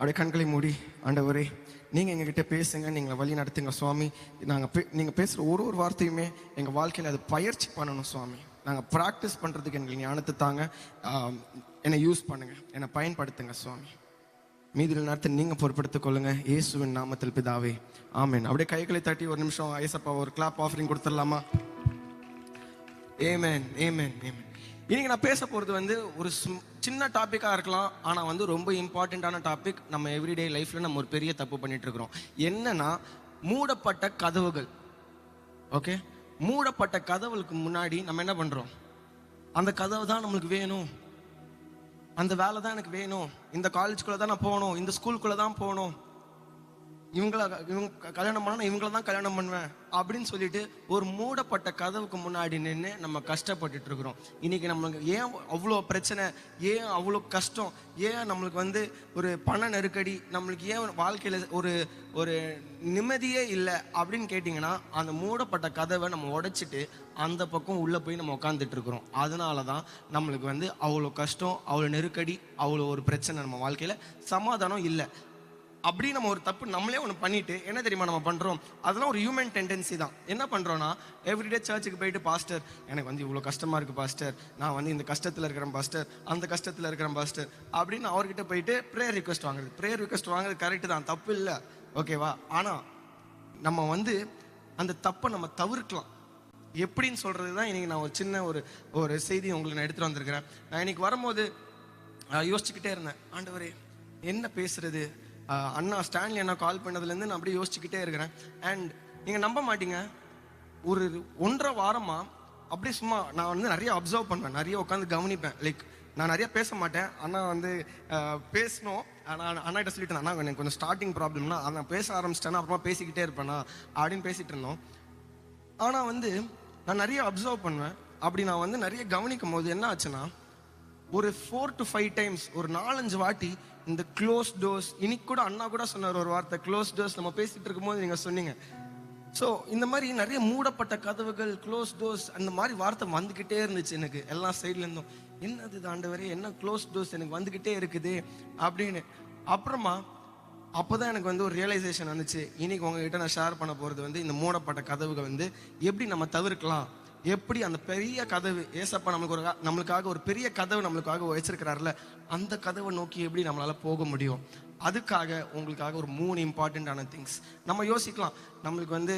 அப்படியே கண்களை மூடி, ஆண்டவரே நீங்கள் எங்ககிட்ட பேசுங்க, நீங்கள் வழி நடத்துங்க சுவாமி. நீங்கள் பேசுகிற ஒரு ஒரு வார்த்தையுமே எங்கள் வாழ்க்கையில் அது பயிற்சி பண்ணணும் சுவாமி. நாங்கள் ப்ராக்டிஸ் பண்ணுறதுக்கு எங்களுக்கு ஞானத்தை தாங்க. என்னை யூஸ் பண்ணுங்க, என்னை பயன்படுத்துங்க சுவாமி. மீதில் நேரத்தை நீங்கள் பொறுப்படுத்திக் கொள்ளுங்க, இயேசுவின் நாமத்தில் பிதாவே, ஆமென். அப்படியே கைகளை தட்டி ஒரு நிமிஷம் ஏசப்பா ஒரு கிளாப் ஆஃபரிங் கொடுத்துடலாமா? ஏமேன், ஏமேன், ஏமேன். இன்னைக்கு நான் பேச போகிறது வந்து ஒரு சின்ன டாப்பிக்காக இருக்கலாம், ஆனால் ரொம்ப இம்பார்ட்டண்ட்டான டாபிக். நம்ம எவ்ரிடே லைஃப்பில் நம்ம ஒரு பெரிய தப்பு பண்ணிட்டு இருக்கிறோம். என்னன்னா, மூடப்பட்ட கதவுகள். ஓகே, மூடப்பட்ட கதவுகளுக்கு முன்னாடி நம்ம என்ன பண்ணுறோம்? அந்த கதவு தான் நம்மளுக்கு வேணும், அந்த வேலை தான் எனக்கு வேணும், இந்த காலேஜ்குள்ளே தான் நான் போகணும், இந்த ஸ்கூலுக்குள்ளே தான் போகணும், இவங்க கல்யாணம் பண்ணா இவங்கள தான் கல்யாணம் பண்ணுவேன் அப்படின்னு சொல்லிட்டு ஒரு மூடப்பட்ட கதவுக்கு முன்னாடி நின்று நம்ம கஷ்டப்பட்டுட்டு இருக்கிறோம். இன்னைக்கு நம்மளுக்கு ஏன் அவ்வளோ பிரச்சனை, ஏன் அவ்வளோ கஷ்டம், ஏன் நம்மளுக்கு ஒரு பண நெருக்கடி, நம்மளுக்கு ஏன் வாழ்க்கையில் ஒரு ஒரு நிம்மதியே இல்லை அப்படின்னு கேட்டிங்கன்னா, அந்த மூடப்பட்ட கதவை நம்ம உடைச்சிட்டு அந்த பக்கம் உள்ளே போய் நம்ம உட்காந்துட்டு இருக்கிறோம். அதனால தான் நம்மளுக்கு அவ்வளோ கஷ்டம், அவ்வளோ நெருக்கடி, அவ்வளோ ஒரு பிரச்சனை, நம்ம வாழ்க்கையில் சமாதானம் இல்லை. அப்படி நம்ம ஒரு தப்பு நம்மளே ஒன்று பண்ணிட்டு என்ன தெரியுமா நம்ம பண்ணுறோம்? அதெல்லாம் ஒரு ஹியூமன் டெண்டன்சி தான். என்ன பண்ணுறோன்னா, எவ்ரிடே சர்ச்சுக்கு போயிட்டு, பாஸ்டர் எனக்கு இவ்வளோ கஷ்டமாக இருக்குது பாஸ்டர், நான் இந்த கஷ்டத்தில் இருக்கிறேன் பாஸ்டர், அந்த கஷ்டத்தில் இருக்கிறேன் பாஸ்டர் அப்படின்னு அவர்கிட்ட போயிட்டு ப்ரேயர் ரிக்வெஸ்ட் வாங்குறது. ப்ரேயர் ரிக்வெஸ்ட் வாங்குறது கரெக்டு தான், தப்பு இல்லை, ஓகேவா? ஆனால் நம்ம அந்த தப்பை நம்ம தவிர்க்கலாம். எப்படின்னு சொல்கிறது தான் இன்றைக்கி நான் ஒரு சின்ன ஒரு செய்தி உங்களுக்கு நான் எடுத்துகிட்டு வந்திருக்கிறேன். நான் இன்றைக்கி வரும்போது யோசிச்சுக்கிட்டே இருந்தேன், ஆண்டவரே என்ன பேசுறது? அண்ணா ஸ்டான்லி அண்ணா கால் பண்ணதுலேருந்து நான் அப்படியே யோசிச்சுக்கிட்டே இருக்கிறேன். அண்ட் நீங்கள் நம்ப மாட்டீங்க, ஒரு 1.5 வாரமாக அப்படியே சும்மா நான் நிறைய அப்சர்வ் பண்ணுவேன், நிறைய உட்காந்து கவனிப்பேன். லைக் நான் நிறைய பேச மாட்டேன். அண்ணா பேசணும், ஆனால் அண்ணாகிட்ட சொல்லிட்டு, அண்ணா எனக்கு கொஞ்சம் ஸ்டார்டிங் ப்ராப்ளம்னா நான் பேச ஆரம்பிச்சிட்டேன்னா அப்புறமா பேசிக்கிட்டே இருப்பேண்ணா அப்படின்னு பேசிகிட்டு இருந்தோம். ஆனால் நான் நிறைய அப்சர்வ் பண்ணுவேன். அப்படி நான் நிறைய கவனிக்கும் போது என்ன ஆச்சுன்னா, ஒரு 4 to 5 டைம்ஸ், ஒரு 4-5 வாட்டி இந்த க்ளோஸ் டோர்ஸ், இன்னைக்கு கூட அண்ணா கூட சொன்னார் ஒரு வார்த்தை, க்ளோஸ் டோர்ஸ். நம்ம பேசிட்டு இருக்கும்போது நீங்கள் சொன்னீங்க. ஸோ இந்த மாதிரி நிறைய மூடப்பட்ட கதவுகள், க்ளோஸ் டோர்ஸ், அந்த மாதிரி வார்த்தை வந்துக்கிட்டே இருந்துச்சு எனக்கு எல்லா சைட்லேருந்தும். என்னது ஆண்டவரே, என்ன க்ளோஸ் டோர்ஸ் எனக்கு வந்துக்கிட்டே இருக்குது அப்படின்னு. அப்புறமா அப்போ தான் எனக்கு ஒரு ரியலைசேஷன் வந்துச்சு. இன்னைக்கு உங்ககிட்ட நான் ஷேர் பண்ண போகிறது இந்த மூடப்பட்ட கதவுகள் எப்படி நம்ம தவிர்க்கலாம், எப்படி அந்த பெரிய கதவு, ஏசப்பா நம்மளுக்காக ஒரு பெரிய கதவு நம்மளுக்காக வச்சிருக்கிறாருல, அந்த கதவை நோக்கி எப்படி நம்மளால போக முடியும். அதுக்காக உங்களுக்காக ஒரு 3 இம்பார்ட்டண்ட்டான திங்ஸ் நம்ம யோசிக்கலாம். நம்மளுக்கு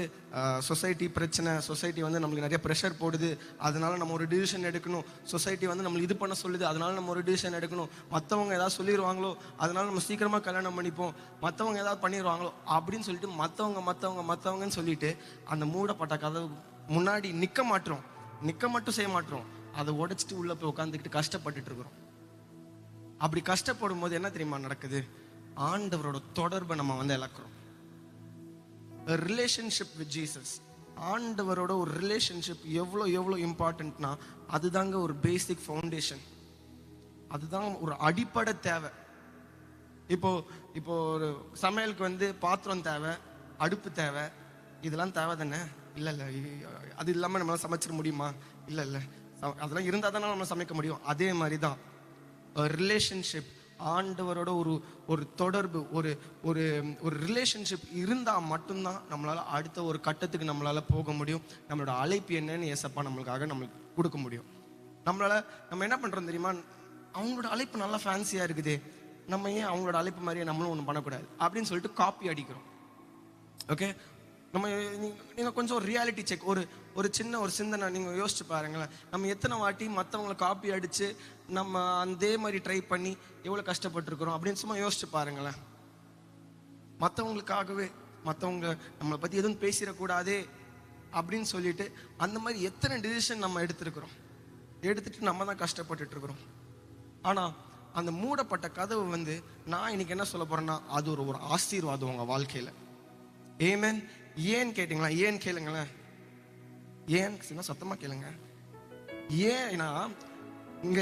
சொசைட்டி பிரச்சனை, சொசைட்டி நம்மளுக்கு நிறைய ப்ரெஷர் போடுது, அதனால நம்ம ஒரு டிசிஷன் எடுக்கணும். சொசைட்டி நம்மளுக்கு இது பண்ண சொல்லுது, அதனால நம்ம ஒரு டிசிஷன் எடுக்கணும். மற்றவங்க ஏதாவது சொல்லிடுவாங்களோ அதனால நம்ம சீக்கிரமாக கல்யாணம் பண்ணிப்போம், மற்றவங்க ஏதாவது பண்ணிடுவாங்களோ அப்படின்னு சொல்லிட்டு மற்றவங்கன்னு சொல்லிட்டு அந்த மூடப்பட்ட கதவு முன்னாடி நிற்க மட்டும் செய்ய மாட்டோம், அதை உடைச்சிட்டு உள்ள போய் உட்காந்துக்கிட்டு கஷ்டப்பட்டுட்டு இருக்கிறோம். அப்படி கஷ்டப்படும் போது என்ன தெரியுமா நடக்குது? ஆண்டவரோட தொடர்பை நம்ம இழக்கிறோம். ரிலேஷன்ஷிப் வித் ஜீசஸ், ஆண்டவரோட ஒரு ரிலேஷன்ஷிப் எவ்வளோ இம்பார்ட்டன்ட்னா, அதுதாங்க ஒரு பேசிக் ஃபவுண்டேஷன், அதுதான் ஒரு அடிப்படை தேவை. இப்போ ஒரு சமையலுக்கு பாத்திரம் தேவை, அடுப்பு தேவை, இதெல்லாம் தேவை தானே? இல்லை அது இல்லாமல் நம்மளால சமைச்சிட முடியுமா? இல்லை அதெல்லாம் இருந்தால் தானே நம்ம சமைக்க முடியும். அதே மாதிரி தான் ரிலேஷன்ஷிப், ஆண்டவரோட ஒரு தொடர்பு, ஒரு ரிலேஷன்ஷிப் இருந்தால் மட்டும்தான் நம்மளால் அடுத்த ஒரு கட்டத்துக்கு நம்மளால் போக முடியும். நம்மளோட அழைப்பு என்னன்னு ஏசப்பா நம்மளுக்கு கொடுக்க முடியும். நம்ம என்ன பண்ணுறோம் தெரியுமா? அவங்களோட அழைப்பு நல்லா ஃபேன்சியாக இருக்குது, நம்ம ஏன் அவங்களோட அழைப்பு மாதிரியே நம்மளும் ஒன்று பண்ணக்கூடாது அப்படின்னு சொல்லிட்டு காப்பி அடிக்கிறோம். ஓகே, நீங்கள் கொஞ்சம் ஒரு ரியாலிட்டி செக், ஒரு சின்ன ஒரு சிந்தனை நீங்கள் யோசிச்சு பாருங்களேன். நம்ம எத்தனை வாட்டி மற்றவங்களை காப்பி அடித்து நம்ம அதே மாதிரி ட்ரை பண்ணி எவ்வளோ கஷ்டப்பட்டுருக்குறோம் அப்படின்னு சும்மா யோசிச்சு பாருங்களேன். மற்றவங்களுக்காகவே, மற்றவங்க நம்மளை பற்றி எதுவும் பேசிடக்கூடாதே அப்படின்னு சொல்லிட்டு அந்த மாதிரி எத்தனை டிசிஷன் நம்ம எடுத்துட்டு நம்ம தான் கஷ்டப்பட்டுட்டு இருக்கிறோம். ஆனால் அந்த மூடப்பட்ட கதவு நான் இன்னைக்கு என்ன சொல்ல போறேன்னா, அது ஒரு ஆசீர்வாதம் உங்கள் வாழ்க்கையில். ஏமேன். ஏன் கேட்டீங்களா? ஏன் கேளுங்களேன். ஏன் சத்தமா கேளுங்க. ஏன்னா இங்க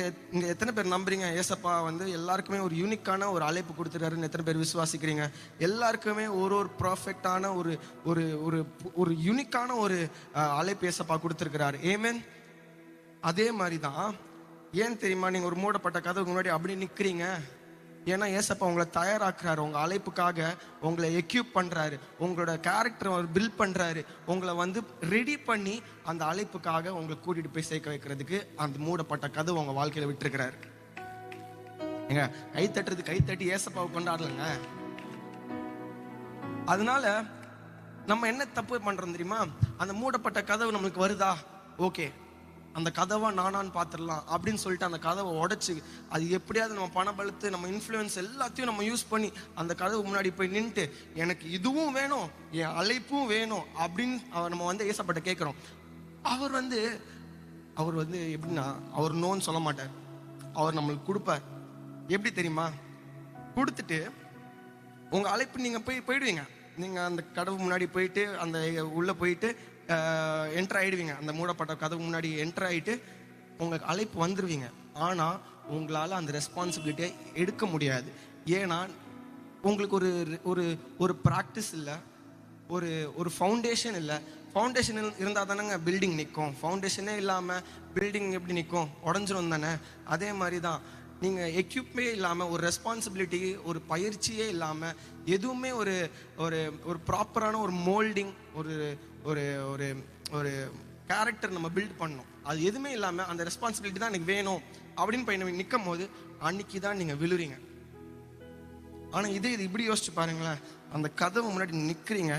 எத்தனை பேர் நம்புறீங்க ஏசப்பா எல்லாருக்குமே ஒரு யூனிக்கான ஒரு அழைப்பு கொடுத்துருக்காருன்னு எத்தனை பேர் விசுவாசிக்கிறீங்க? எல்லாருக்குமே ஒரு பர்ஃபெக்டான ஒரு யூனிக்கான ஒரு அழைப்பு ஏசப்பா கொடுத்துருக்கிறாரு. ஏமேன். அதே மாதிரி தான், ஏன் தெரியுமா நீங்க ஒரு மூடப்பட்ட கதவுக்கு முன்னாடி அப்படி நிக்கிறீங்க? ஏன்னா ஏசப்பா உங்களை தயாராக்குறாரு, உங்க அழைப்புக்காக உங்களை எக்யூப் பண்றாரு, உங்களோட கேரக்டர் அவர் பில்ட் பண்றாரு, உங்களை வந்து ரெடி பண்ணி அந்த அழைப்புக்காக உங்களை கூட்டிட்டு போய் சேர்க்க வைக்கிறதுக்கு அந்த மூடப்பட்ட கதவு உங்க வாழ்க்கையில விட்டுருக்கிறாரு. ஏங்க கை தட்டுறது கை தட்டி ஏசப்பாவை கொண்டாடலங்க. அதனால நம்ம என்ன தப்பு பண்றோம் தெரியுமா? அந்த மூடப்பட்ட கதவு நம்மளுக்கு வருதா, ஓகே அந்த கதவா நானான்னு பார்த்துடலாம் அப்படின்னு சொல்லிட்டு அந்த கதவை உடைச்சு அது எப்படியாவது நம்ம பணபலத்து நம்ம இன்ஃப்ளூயன்ஸ் எல்லாத்தையும் நம்ம யூஸ் பண்ணி அந்த கதவு முன்னாடி போய் நின்றுட்டு எனக்கு இதுவும் வேணும் என் அழைப்பும் வேணும் அப்படின்னு நம்ம வந்து ஏசப்பட்ட கேட்குறோம். அவர் வந்து எப்படின்னா அவர் நோன்னு சொல்ல மாட்டார், அவர் நம்மளுக்கு கொடுப்பார். எப்படி தெரியுமா? கொடுத்துட்டு உங்க அழைப்பு நீங்க போயிடுவீங்க. நீங்க அந்த கதவு முன்னாடி போயிட்டு அந்த உள்ள போயிட்டு என்டர் ஆயிடுவீங்க. அந்த மூடப்பட்ட கதவு முன்னாடி என்டர் ஆயிட்டு உங்களுக்கு அழைப்பு வந்துடுவீங்க. ஆனா உங்களால அந்த ரெஸ்பான்சிபிலிட்டியை எடுக்க முடியாது. ஏன்னா உங்களுக்கு ஒரு ஒரு ஒரு ப்ராக்டிஸ் இல்லை, ஒரு ஃபவுண்டேஷன் இல்லை. ஃபவுண்டேஷன் இருந்தால் தானேங்க பில்டிங் நிற்கும். ஃபவுண்டேஷனே இல்லாமல் பில்டிங் எப்படி நிற்கும்? உடஞ்சிரும் தானே. அதே மாதிரி தான் நீங்கள் எக்யூப்மே இல்லாமல், ஒரு ரெஸ்பான்சிபிலிட்டி, ஒரு பயிற்சியே இல்லாமல், எதுவுமே ஒரு ஒரு ஒரு ப்ராப்பரான ஒரு மோல்டிங், ஒரு ஒரு ஒரு ஒரு கேரக்டர் நம்ம பில்ட் பண்ணணும். அது எதுவுமே இல்லாமல் அந்த ரெஸ்பான்சிபிலிட்டி தான் எனக்கு வேணும் அப்படின்னு போய் நிற்கும் போது அன்னைக்கு தான் நீங்கள் விழுறீங்க. ஆனால் இது இப்படி யோசிச்சு பாருங்களேன், அந்த கதவு முன்னாடி நிற்கிறீங்க,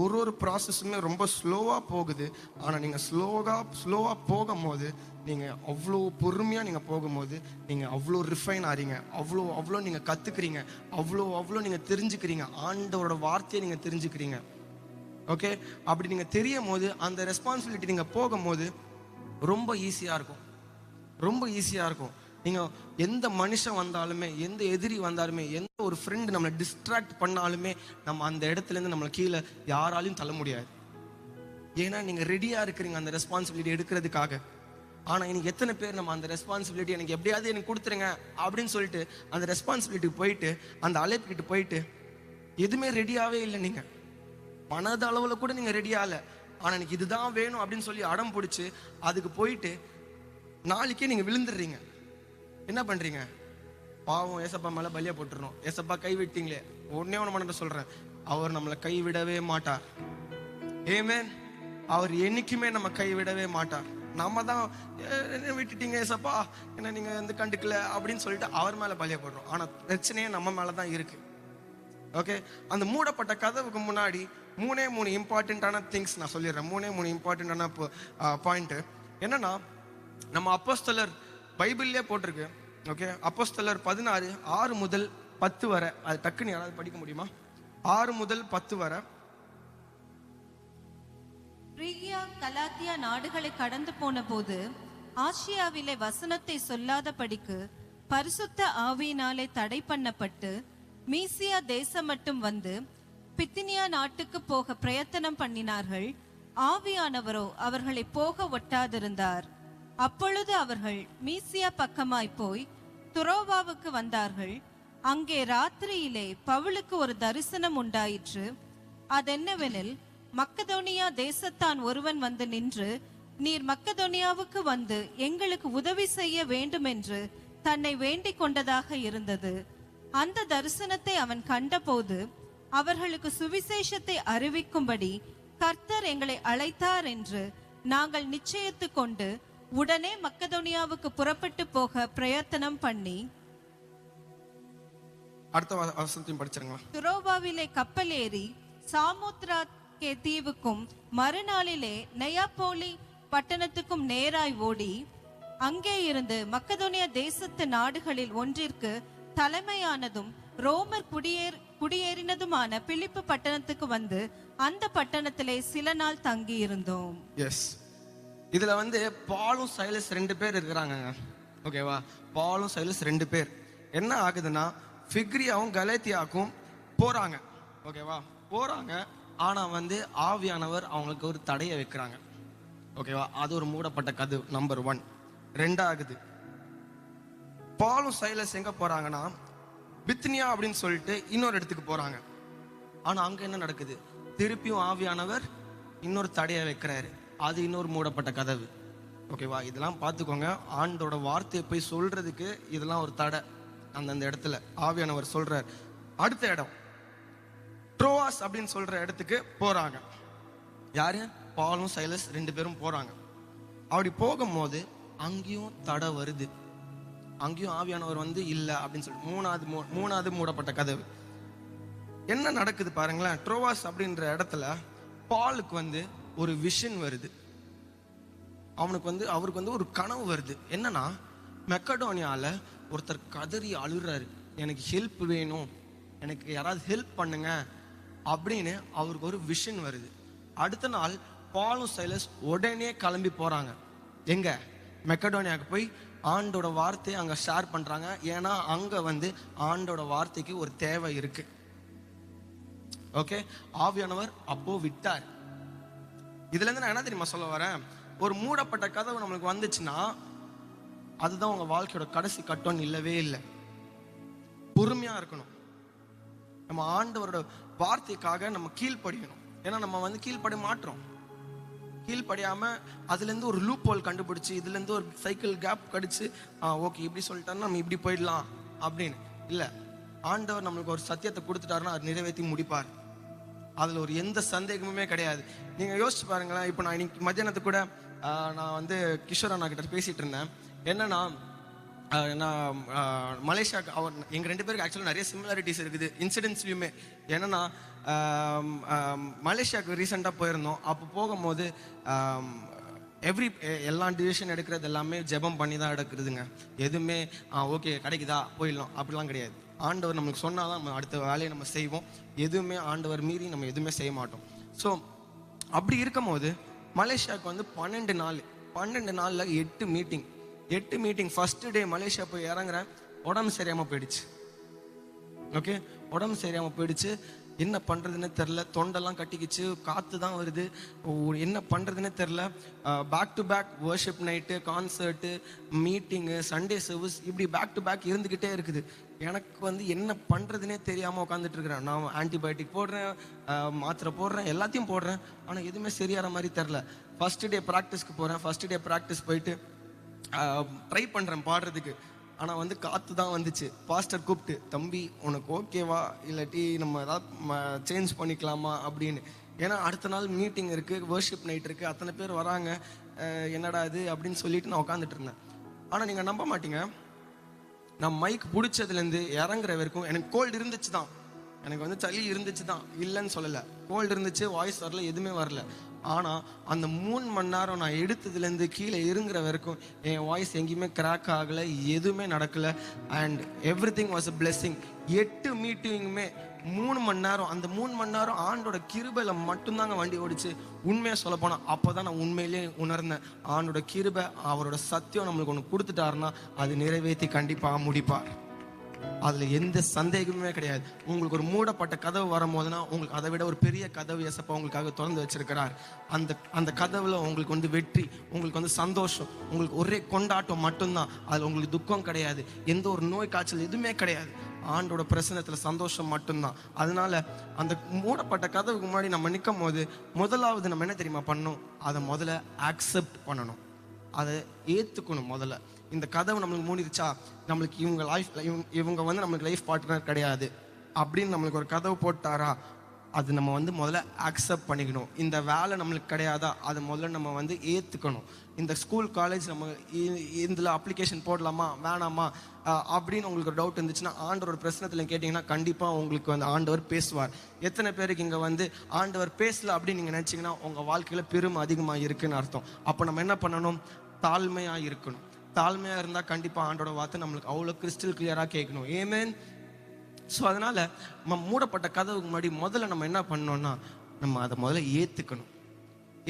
ஒரு ப்ராசஸுமே ரொம்ப ஸ்லோவாக போகுது. ஆனால் நீங்கள் ஸ்லோவாக போகும்போது நீங்கள் அவ்வளோ பொறுமையாக நீங்கள் போகும்போது நீங்கள் அவ்வளோ ரிஃபைன் ஆறீங்க, அவ்வளோ நீங்கள் கற்றுக்குறீங்க, அவ்வளோ நீங்கள் தெரிஞ்சுக்கிறீங்க, ஆண்டவரோட வார்த்தையை நீங்கள் தெரிஞ்சுக்கிறீங்க. ஓகே, அப்படி நீங்கள் தெரியும் போது அந்த ரெஸ்பான்சிபிலிட்டி நீங்கள் போகும்போது ரொம்ப ஈஸியாக இருக்கும். நீங்கள் எந்த மனுஷன் வந்தாலுமே, எந்த எதிரி வந்தாலுமே, எந்த ஒரு ஃப்ரெண்டு நம்மளை டிஸ்ட்ராக்ட் பண்ணாலுமே நம்ம அந்த இடத்துலேருந்து நம்மளை கீழே யாராலையும் தள்ள முடியாது. ஏன்னா நீங்கள் ரெடியாக இருக்கிறீங்க அந்த ரெஸ்பான்சிபிலிட்டி எடுக்கிறதுக்காக. ஆனால் இன்னைக்கு எத்தனை பேர் நம்ம அந்த ரெஸ்பான்சிபிலிட்டி எனக்கு எப்படியாவது எனக்கு கொடுத்துருங்க அப்படின்னு சொல்லிட்டு அந்த ரெஸ்பான்சிபிலிட்டி போயிட்டு அந்த அழைப்புக்கிட்டு போயிட்டு எதுவுமே ரெடியாகவே இல்லை. நீங்கள் மனது அளவில் கூட நீங்கள் ரெடியாக, ஆனால் எனக்கு இதுதான் வேணும் அப்படின்னு சொல்லி அடம் பிடிச்சி அதுக்கு போயிட்டு நாளைக்கே நீங்கள் விழுந்துடுறீங்க. என்ன பண்ணுறீங்க? பாவம் ஏசப்பா மேலே பலியா போட்டுருணும். ஏசப்பா கை விட்டீங்களே, ஒன்னே ஒன்று மட்டும் சொல்கிறேன், அவர் நம்மளை கைவிடவே மாட்டார். ஏமேன், அவர் என்னைக்குமே நம்ம கைவிடவே மாட்டார். நம்ம தான் விட்டுட்டீங்க ஏசப்பா, என்ன நீங்கள் வந்து கண்டுக்கல அப்படின்னு சொல்லிட்டு அவர் மேலே பலியா போடுறோம். ஆனால் பிரச்சனையே நம்ம மேலே தான் இருக்கு. ஓகே, அந்த மூடப்பட்ட கதவுக்கு முன்னாடி மூணு இம்பார்ட்டண்ட்டான திங்ஸ் நான் சொல்லிடுறேன். மூணு இம்பார்ட்டண்ட்டான பாயிண்ட் என்னன்னா, நம்ம அப்போஸ்தலர் பைபிள்லேயே போட்டிருக்கு. ஓகே, அப்போஸ்தலர் 16 6 முதல் 10 வரை, அது டக்குன்னு யாராவது படிக்க முடியுமா? 6 முதல் 10 வரை. பிரிகியா கலாத்தியா நாடுகளை கடந்து போன போது ஆசியாவிலே வசனத்தை சொல்லாதபடிக்கு பரிசுத்த ஆவியினாலே தடை பண்ணப்பட்டு மீசியா தேசம் மட்டும் வந்து பித்தினியா நாட்டுக்கு போக பிரயத்தனம் பண்ணினார்கள். ஆவியானவரோ அவர்களை போக ஒட்டாதிருந்தார். அப்பொழுது அவர்கள் மீசியா பக்கமாய் போய் துரோவாவுக்கு வந்தார்கள். அங்கே ராத்திரியிலே பவுலுக்கு ஒரு தரிசனம் உண்டாயிற்று. அதென்னவெனில், மக்கதோனியா தேசத்தான் ஒருவன் வந்து நின்று, நீர் மக்கதோனியாவுக்கு வந்து எங்களுக்கு உதவி செய்ய வேண்டும் என்று தன்னை வேண்டிக் கொண்டதாக இருந்தது. அந்த தரிசனத்தை அவன் கண்டபோது அவர்களுக்கு சுவிசேஷத்தை அறிவிக்கும்படி கர்த்தர் எங்களை அழைத்தார் என்று நாங்கள் நிச்சயித்து கொண்டு உடனே மக்கதோனியாவுக்கு புறப்பட்டு போக பிரயத்தனம் பண்ணி துரோவாவிலே கப்பல் ஏறி சாமுத்ராக்கே தீவுக்கும் மறுநாளிலே நெயாப்போலி பட்டணத்துக்கும் நேராய் ஓடி அங்கே இருந்து மக்கதோனியா தேசத்து நாடுகளில் ஒன்றிற்கு தலைமையானதும் ரோமர் குடியேறினதுமான பிலிப்பு பட்டணத்துக்கு வந்து அந்த பட்டணத்திலே சில நாள் தங்கி இருந்தோம். எஸ், இதுல வந்து பாலும் சைலஸ் 2 பேர் இருக்கிறாங்க. ஓகேவா, பாலும் சைலஸ் 2 பேர். என்ன ஆகுதுன்னா, ஃபிக்ரியாவும் கலேத்தியாவுக்கும் போறாங்க. ஓகேவா, போறாங்க. ஆனா வந்து ஆவியானவர் அவங்களுக்கு ஒரு தடையை வைக்கிறாங்க. ஓகேவா, அது ஒரு மூடப்பட்ட கதவு. நம்பர் 1. 2வது, பாலும் சைலஸ் எங்க போறாங்கன்னா பித்னியா அப்படின்னு சொல்லிட்டு இன்னொரு இடத்துக்கு போறாங்க. ஆனா அங்க என்ன நடக்குது? திருப்பியும் ஆவியானவர் இன்னொரு தடையை வைக்கிறாரு. அது இன்னொரு மூடப்பட்ட கதவு. ஓகேவா, இதெல்லாம் பார்த்துக்கோங்க. ஆண்டோட வார்த்தையை போய் சொல்றதுக்கு இதெல்லாம் ஒரு தடை. அந்தந்த இடத்துல ஆவியானவர் சொல்றார். அடுத்த இடம் ட்ரோவாஸ் அப்படின்னு சொல்ற இடத்துக்கு போறாங்க. யாரு? பவுலும் சைலஸ் 2 பேரும் போறாங்க. அப்படி போகும்போது அங்கேயும் தடை வருது. அங்கேயும் ஆவியானவர் வந்து இல்ல அப்படின்னு சொல்லி மூணாவது மூடப்பட்ட கதவு. என்ன நடக்குது பாருங்களேன். ட்ரோவாஸ் அப்படின்ற இடத்துல பாலுக்கு வந்து ஒரு விஷன் வருது. அவருக்கு வந்து ஒரு கனவு வருது. என்னன்னா, மெக்கடோனியால ஒருத்தர் கதறி அழுறாரு, எனக்கு ஹெல்ப் வேணும், எனக்கு யாராவது ஹெல்ப் பண்ணுங்க அப்படின்னு அவருக்கு ஒரு விஷன் வருது. அடுத்த நாள் பாலும் சைலஸ் உடனே கிளம்பி போறாங்க. எங்க? மெக்கடோனியாவுக்கு போய் ஆண்டோட வார்த்தையை அங்க ஷேர் பண்றாங்க. ஏன்னா அங்க வந்து ஆண்டோட வார்த்தைக்கு ஒரு தேவை இருக்கு. ஓகே, ஆவியானவர் அப்போ விட்டார். இதுல இருந்து நான் என்ன தெரியுமா சொல்ல வரேன்? ஒரு மூடப்பட்ட கதவு நம்மளுக்கு வந்துச்சுன்னா அதுதான் உங்க வாழ்க்கையோட கடைசி கட்டம்னு இல்லவே இல்லை. பொறுமையா இருக்கணும். நம்ம ஆண்டவரோட வார்த்தைக்காக நம்ம கீழ்ப்படியணும். ஏன்னா நம்ம வந்து கீழ்ப்படிய மாட்டோம். கீழ்ப்படியாம அதுல இருந்து ஒரு லூப் ஹோல் கண்டுபிடிச்சு, இதுல இருந்து ஒரு சைக்கிள் கேப் கடிச்சு, ஓகே இப்படி சொல்லிட்டாருன்னா நம்ம இப்படி போயிடலாம் அப்படின்னு இல்ல. ஆண்டவர் நம்மளுக்கு ஒரு சத்தியத்தை கொடுத்துட்டாருன்னா அது நிறைவேற்றி முடிப்பார். அதுல ஒரு எந்த சந்தேகமுமே கிடையாது. நீங்க யோசிச்சு பாருங்களேன். இப்போ நான் இன்னைக்கு மத்தியானத்துக்கு கூட நான் வந்து கிஷோர் அண்ணா கிட்ட பேசிட்டு இருந்தேன். என்னன்னா, நான் மலேசியாவுக்கு எங்கள் 2 பேருக்கு ஆக்சுவலாக நிறைய சிமிலாரிட்டிஸ் இருக்குது இன்சிடென்ட்ஸ்லையுமே. என்னன்னா, மலேசியாவுக்கு ரீசெண்டாக போயிருந்தோம். அப்போ போகும்போது எல்லா டிசிஷன் எடுக்கிறது எல்லாமே ஜெபம் பண்ணி தான் எடுக்கிறதுங்க. எதுவுமே ஓகே கிடைக்குதா போயிடலாம் அப்படிலாம் கிடையாது. ஆண்டவர் நம்மளுக்கு சொன்னாதான் நம்ம அடுத்த வேலையை நம்ம செய்வோம். எதுவுமே ஆண்டவர் மீறி நம்ம எதுவுமே செய்ய மாட்டோம். ஸோ அப்படி இருக்கும் போது மலேசியாவுக்கு வந்து 12 நாளில் 8 மீட்டிங். ஃபர்ஸ்ட் டே மலேசியா போய் இறங்குறேன், உடம்பு சரியாமல் போயிடுச்சு. ஓகே, உடம்பு சரியாமல் போயிடுச்சு. என்ன பண்ணுறதுன்னு தெரில, தொண்டெல்லாம் கட்டிக்கிச்சு, காற்று தான் வருது, என்ன பண்ணுறதுன்னு தெரில. Back to back worship night, concert, meeting, Sunday service, இப்படி பேக் டு பேக் இருந்துக்கிட்டே இருக்குது. எனக்கு வந்து என்ன பண்ணுறதுனே தெரியாமல் உட்காந்துட்டு இருக்கிறேன். நான் ஆன்டிபயோட்டிக் போடுறேன், மாத்திரை போடுறேன், எல்லாத்தையும் போடுறேன், ஆனால் எதுவுமே சரியாகிற மாதிரி தெரில. ஃபர்ஸ்ட் டே ப்ராக்டிஸ்க்கு போகிறேன். ஃபர்ஸ்ட் டே ப்ராக்டிஸ் போயிட்டு ட்ரை பண்ணுறேன் பாடுறதுக்கு. ஆனால் வந்து காற்று தான் வந்துச்சு. பாஸ்டர் கூப்பிட்டு, தம்பி உனக்கு ஓகேவா, இல்லாட்டி நம்ம ஏதாவது சேஞ்ச் பண்ணிக்கலாமா அப்படின்னு. ஏன்னா அடுத்த நாள் மீட்டிங் இருக்குது, வர்ஷிப் நைட் இருக்குது, அத்தனை பேர் வராங்க, என்னடா இது அப்படின்னு சொல்லிட்டு நான் உட்காந்துட்டு இருந்தேன். ஆனால் நீங்கள் நம்ப மாட்டீங்க, நான் மைக் பிடிச்சதுலேருந்து இறங்குற வரைக்கும் எனக்கு கோல்டு இருந்துச்சு தான். எனக்கு வந்து சளி இருந்துச்சு தான், இல்லைன்னு சொல்லலை. கோல்டு இருந்துச்சு, வாய்ஸ் வரல, எதுவுமே வரல. ஆனால் அந்த 3 மணி நேரம் நான் எடுத்ததுலேருந்து கீழே இறங்குற வரைக்கும் என் வாய்ஸ் எங்கேயுமே கிராக் ஆகலை, எதுவுமே நடக்கலை. And every thing was a blessing. 8 மீட்டிங்குமே 3 மணி நேரம். அந்த 3 மணி நேரம் ஆண்டோட கிருபையில் மட்டும்தாங்க வண்டி ஓடிச்சு. உண்மையாக சொல்ல போனால் அப்போ தான் நான் உண்மையிலேயே உணர்ந்தேன், ஆண்டோட கிருபை, அவரோட சத்தியம் நம்மளுக்கு ஒன்று கொடுத்துட்டாருன்னா அது நிறைவேற்றி கண்டிப்பாக முடிப்பார். அதுல எந்த சந்தேகமே கிடையாது. உங்களுக்கு ஒரு மூடப்பட்ட கதவு வரும்போதுனா உங்களுக்கு அதை விட ஒரு பெரிய கதவு எசப்பா உங்களுக்காக திறந்து வச்சிருக்கிறார். அந்த கதவுல உங்களுக்கு வந்து வெற்றி, உங்களுக்கு வந்து சந்தோஷம், உங்களுக்கு ஒரே கொண்டாட்டம் மட்டும்தான். அதுல உங்களுக்கு துக்கம் கிடையாது, எந்த ஒரு நோய் காய்ச்சல் எதுவுமே கிடையாது. ஆண்டோட பிரசன்னத்துல சந்தோஷம் மட்டும்தான். அதனால அந்த மூடப்பட்ட கதவுக்கு முன்னாடி நம்ம நிற்கும் போது முதலாவது நம்ம என்ன தெரியுமா பண்ணணும்? அதை முதல்ல ஆக்செப்ட் பண்ணணும், அதை ஏற்றுக்கணும். முதல்ல இந்த கதவு நம்மளுக்கு மூடிடுச்சா, நம்மளுக்கு இவங்க வந்து நம்மளுக்கு லைஃப் பார்ட்னர் கிடையாது அப்படின்னு நம்மளுக்கு ஒரு கதவு போட்டாரா, அது நம்ம வந்து முதல்ல அக்செப்ட் பண்ணிக்கணும். இந்த வேலை நம்மளுக்கு கிடையாதா, அதை முதல்ல நம்ம வந்து ஏற்றுக்கணும். இந்த ஸ்கூல் காலேஜ் நம்ம இதில் அப்ளிகேஷன் போடலாமா வேணாமா அப்படின்னு உங்களுக்கு ஒரு டவுட் இருந்துச்சுன்னா ஆண்டவரோட பிரச்சனத்தில் கேட்டிங்கன்னா கண்டிப்பாக உங்களுக்கு வந்து ஆண்டவர் பேசுவார். எத்தனை பேருக்கு இங்கே வந்து ஆண்டவர் பேசல அப்படின்னு நீங்கள் நினச்சிங்கன்னா உங்கள் வாழ்க்கையில் பெரும் அதிகமாக இருக்குன்னு அர்த்தம். அப்போ நம்ம என்ன பண்ணணும்? தாழ்மையாக இருக்கணும். தாழ்மையாக இருந்தால் கண்டிப்பாக ஆண்டோட வார்த்தை நம்மளுக்கு அவ்வளோ கிறிஸ்டல் கிளியராக கேட்கணும். ஏமேன். ஸோ அதனால் நம்ம மூடப்பட்ட கதவுக்கு முன்னாடி முதல்ல நம்ம என்ன பண்ணோம்னா நம்ம அதை முதல்ல ஏற்றுக்கணும்.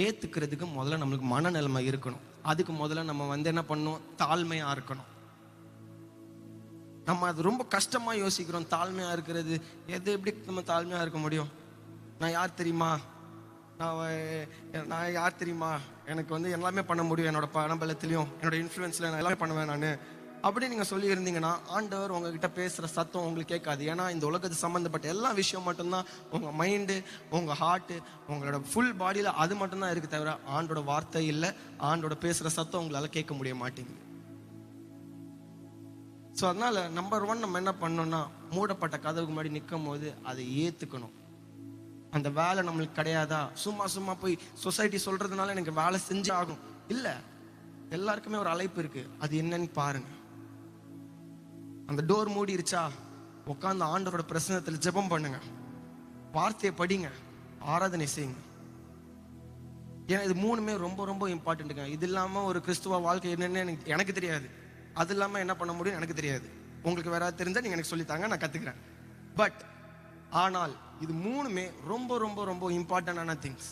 ஏற்றுக்கிறதுக்கு முதல்ல நம்மளுக்கு மனநிலைமை இருக்கணும். அதுக்கு முதல்ல நம்ம வந்து என்ன பண்ணணும்? தாழ்மையாக இருக்கணும். நம்ம அது ரொம்ப கஷ்டமாக யோசிக்கிறோம். தாழ்மையாக இருக்கிறது எப்படி நம்ம தாழ்மையாக இருக்க முடியும்? நான் யார் தெரியுமா, நான் யார் தெரியுமா, எனக்கு வந்து எல்லாமே பண்ண முடியும், என்னோட பணபலத்திலையும் என்னோட இன்ஃப்ளூயன்ஸில் நான் எல்லாமே பண்ணுவேன் நான் அப்படி நீங்கள் சொல்லியிருந்தீங்கன்னா ஆண்டவர் உங்ககிட்ட பேசுகிற சத்தம் உங்களுக்கு கேட்காது. ஏன்னா இந்த உலகத்து சம்மந்தப்பட்ட எல்லா விஷயம் மட்டும்தான் உங்கள் மைண்டு, உங்கள் ஹார்ட்டு, உங்களோட ஃபுல் பாடியில் அது மட்டும்தான் இருக்குது தவிர ஆண்டோட வார்த்தை இல்லை, ஆண்டோட பேசுகிற சத்தம் உங்களால் கேட்க முடிய மாட்டேங்குது. ஸோ அதனால நம்பர் 1 நம்ம என்ன பண்ணோம்னா, மூடப்பட்ட கதவுக்கு முன்னாடி நிற்கும் போது அதை ஏற்றுக்கணும். அந்த வேலை நம்மளுக்கு கிடையாதா, சும்மா சும்மா போய் சொசைட்டி சொல்றதுனால எனக்கு வேலை செஞ்சு ஆகும் இல்லை. எல்லாருக்குமே ஒரு அழைப்பு இருக்கு, அது என்னன்னு பாருங்க. அந்த டோர் மூடிருச்சா, உட்காந்து ஆண்டவரோட பிரசன்னத்தில் ஜெபம் பண்ணுங்க, வார்த்தையை படிங்க, ஆராதனை செய்யுங்க. ஏன்னா இது 3மே ரொம்ப ரொம்ப இம்பார்ட்டன்ட்டுங்க. இது இல்லாமல் ஒரு கிறிஸ்துவ வாழ்க்கை என்னன்னு எனக்கு தெரியாது. அது இல்லாமல் என்ன பண்ண முடியும் எனக்கு தெரியாது. உங்களுக்கு வேற தெரிஞ்சால் நீங்கள் எனக்கு சொல்லித்தாங்க, நான் கற்றுக்கிறேன். பட் ஆனால் இது 3மே ரொம்ப ரொம்ப ரொம்ப இம்பார்ட்டண்டான திங்ஸ்.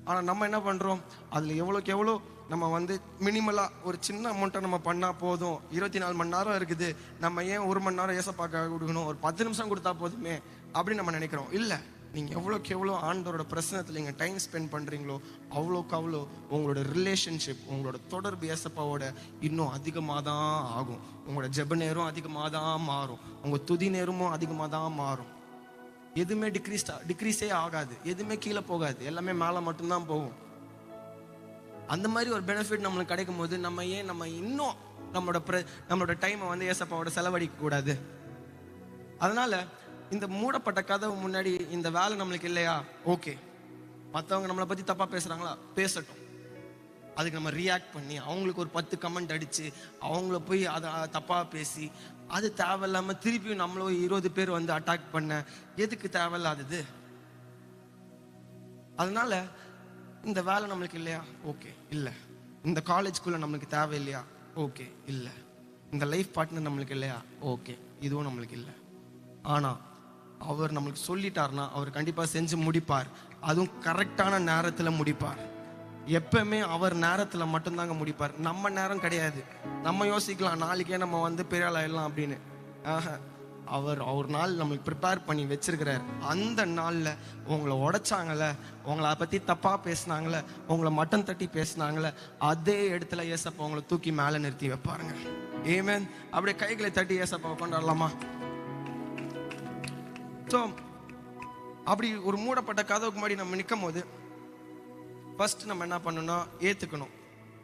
ஆனால் நம்ம என்ன பண்ணுறோம், அதில் எவ்வளோக்கு எவ்வளோ நம்ம வந்து மினிமலாக ஒரு சின்ன அமௌண்ட்டை நம்ம பண்ணால் போதும். 24 மணி நேரம் இருக்குது, நம்ம ஏன் 1 மணி நேரம் ஏசப்பாக்க கொடுக்கணும், ஒரு 10 நிமிஷம் கொடுத்தா போதுமே அப்படின்னு நம்ம நினைக்கிறோம். இல்லை, நீங்கள் எவ்வளோக்கு எவ்வளோ ஆண்டவரோட பிரசனத்தில் நீங்கள் டைம் ஸ்பெண்ட் பண்ணுறீங்களோ அவ்வளோக்கு அவ்வளோ உங்களோட ரிலேஷன்ஷிப், உங்களோட தொடர்பு ஏசப்பாவோட இன்னும் அதிகமாக தான் ஆகும். உங்களோட ஜெப நேரம் அதிகமாக தான் மாறும், உங்கள் துதி நேரமும் அதிகமாக தான் மாறும். எதுவுமே டிக்ரீஸே ஆகாது, எதுவுமே கீழே போகாது, எல்லாமே மேலே மட்டும்தான் போகும். அந்த மாதிரி ஒரு பெனிஃபிட் நம்மளுக்கு கிடைக்கும் போது நம்ம ஏன் நம்ம இன்னும் நம்மளோட டைமை வந்து ஏசப்பாவோட செலவழிக்க கூடாது? அதனால இந்த மூடப்பட்ட கதவு முன்னாடி இந்த வேலை நம்மளுக்கு இல்லையா, ஓகே, மற்றவங்க நம்மளை பற்றி தப்பாக பேசுகிறாங்களா, பேசட்டும். அதுக்கு நம்ம ரியாக்ட் பண்ணி அவங்களுக்கு ஒரு 10 கமெண்ட் அடித்து அவங்கள போய் அதை தப்பாக பேசி அது தேவையில்லாமல் திருப்பியும் நம்மள 20 பேர் வந்து அட்டாக் பண்ண எதுக்கு தேவையில்லாதது? அதனால இந்த வேலை நம்மளுக்கு இல்லையா, ஓகே இல்லை. இந்த காலேஜ்குள்ளே நம்மளுக்கு தேவை இல்லையா, ஓகே இல்லை. இந்த லைஃப் பார்ட்னர் நம்மளுக்கு இல்லையா, ஓகே, இதுவும் நம்மளுக்கு இல்லை. ஆனால் அவர் நம்மளுக்கு சொல்லிட்டார்னா அவர் கண்டிப்பாக செஞ்சு முடிப்பார். அதுவும் கரெக்டான நேரத்தில் முடிப்பார். எப்பவுமே அவர் நேரத்தில் மட்டும்தாங்க முடிப்பார், நம்ம நேரம் கிடையாது. நம்ம யோசிக்கலாம் நாளைக்கே நம்ம வந்து பெரிய ஆள் ஆயிடலாம் அப்படின்னு. அவர் நாள் நம்மளுக்கு ப்ரிப்பேர் பண்ணி வச்சிருக்கிறார். அந்த நாளில் உங்களை உடைச்சாங்கல்ல, உங்களை பற்றி தப்பாக பேசினாங்களே, உங்களை மட்டன் தட்டி பேசினாங்களே, அதே இடத்துல ஏசப்பா உங்களை தூக்கி மேலே நிறுத்தி வைப்பாருங்க. ஆமென். அப்படியே கைகளை தட்டி ஏசப்பா கொண்டாடலாமா? ஸோ அப்படி ஒரு மூடப்பட்ட கதவுக்கு முன்னாடி நம்ம நிற்கும் போது ஃபர்ஸ்ட் நம்ம என்ன பண்ணணும்னா ஏற்றுக்கணும்,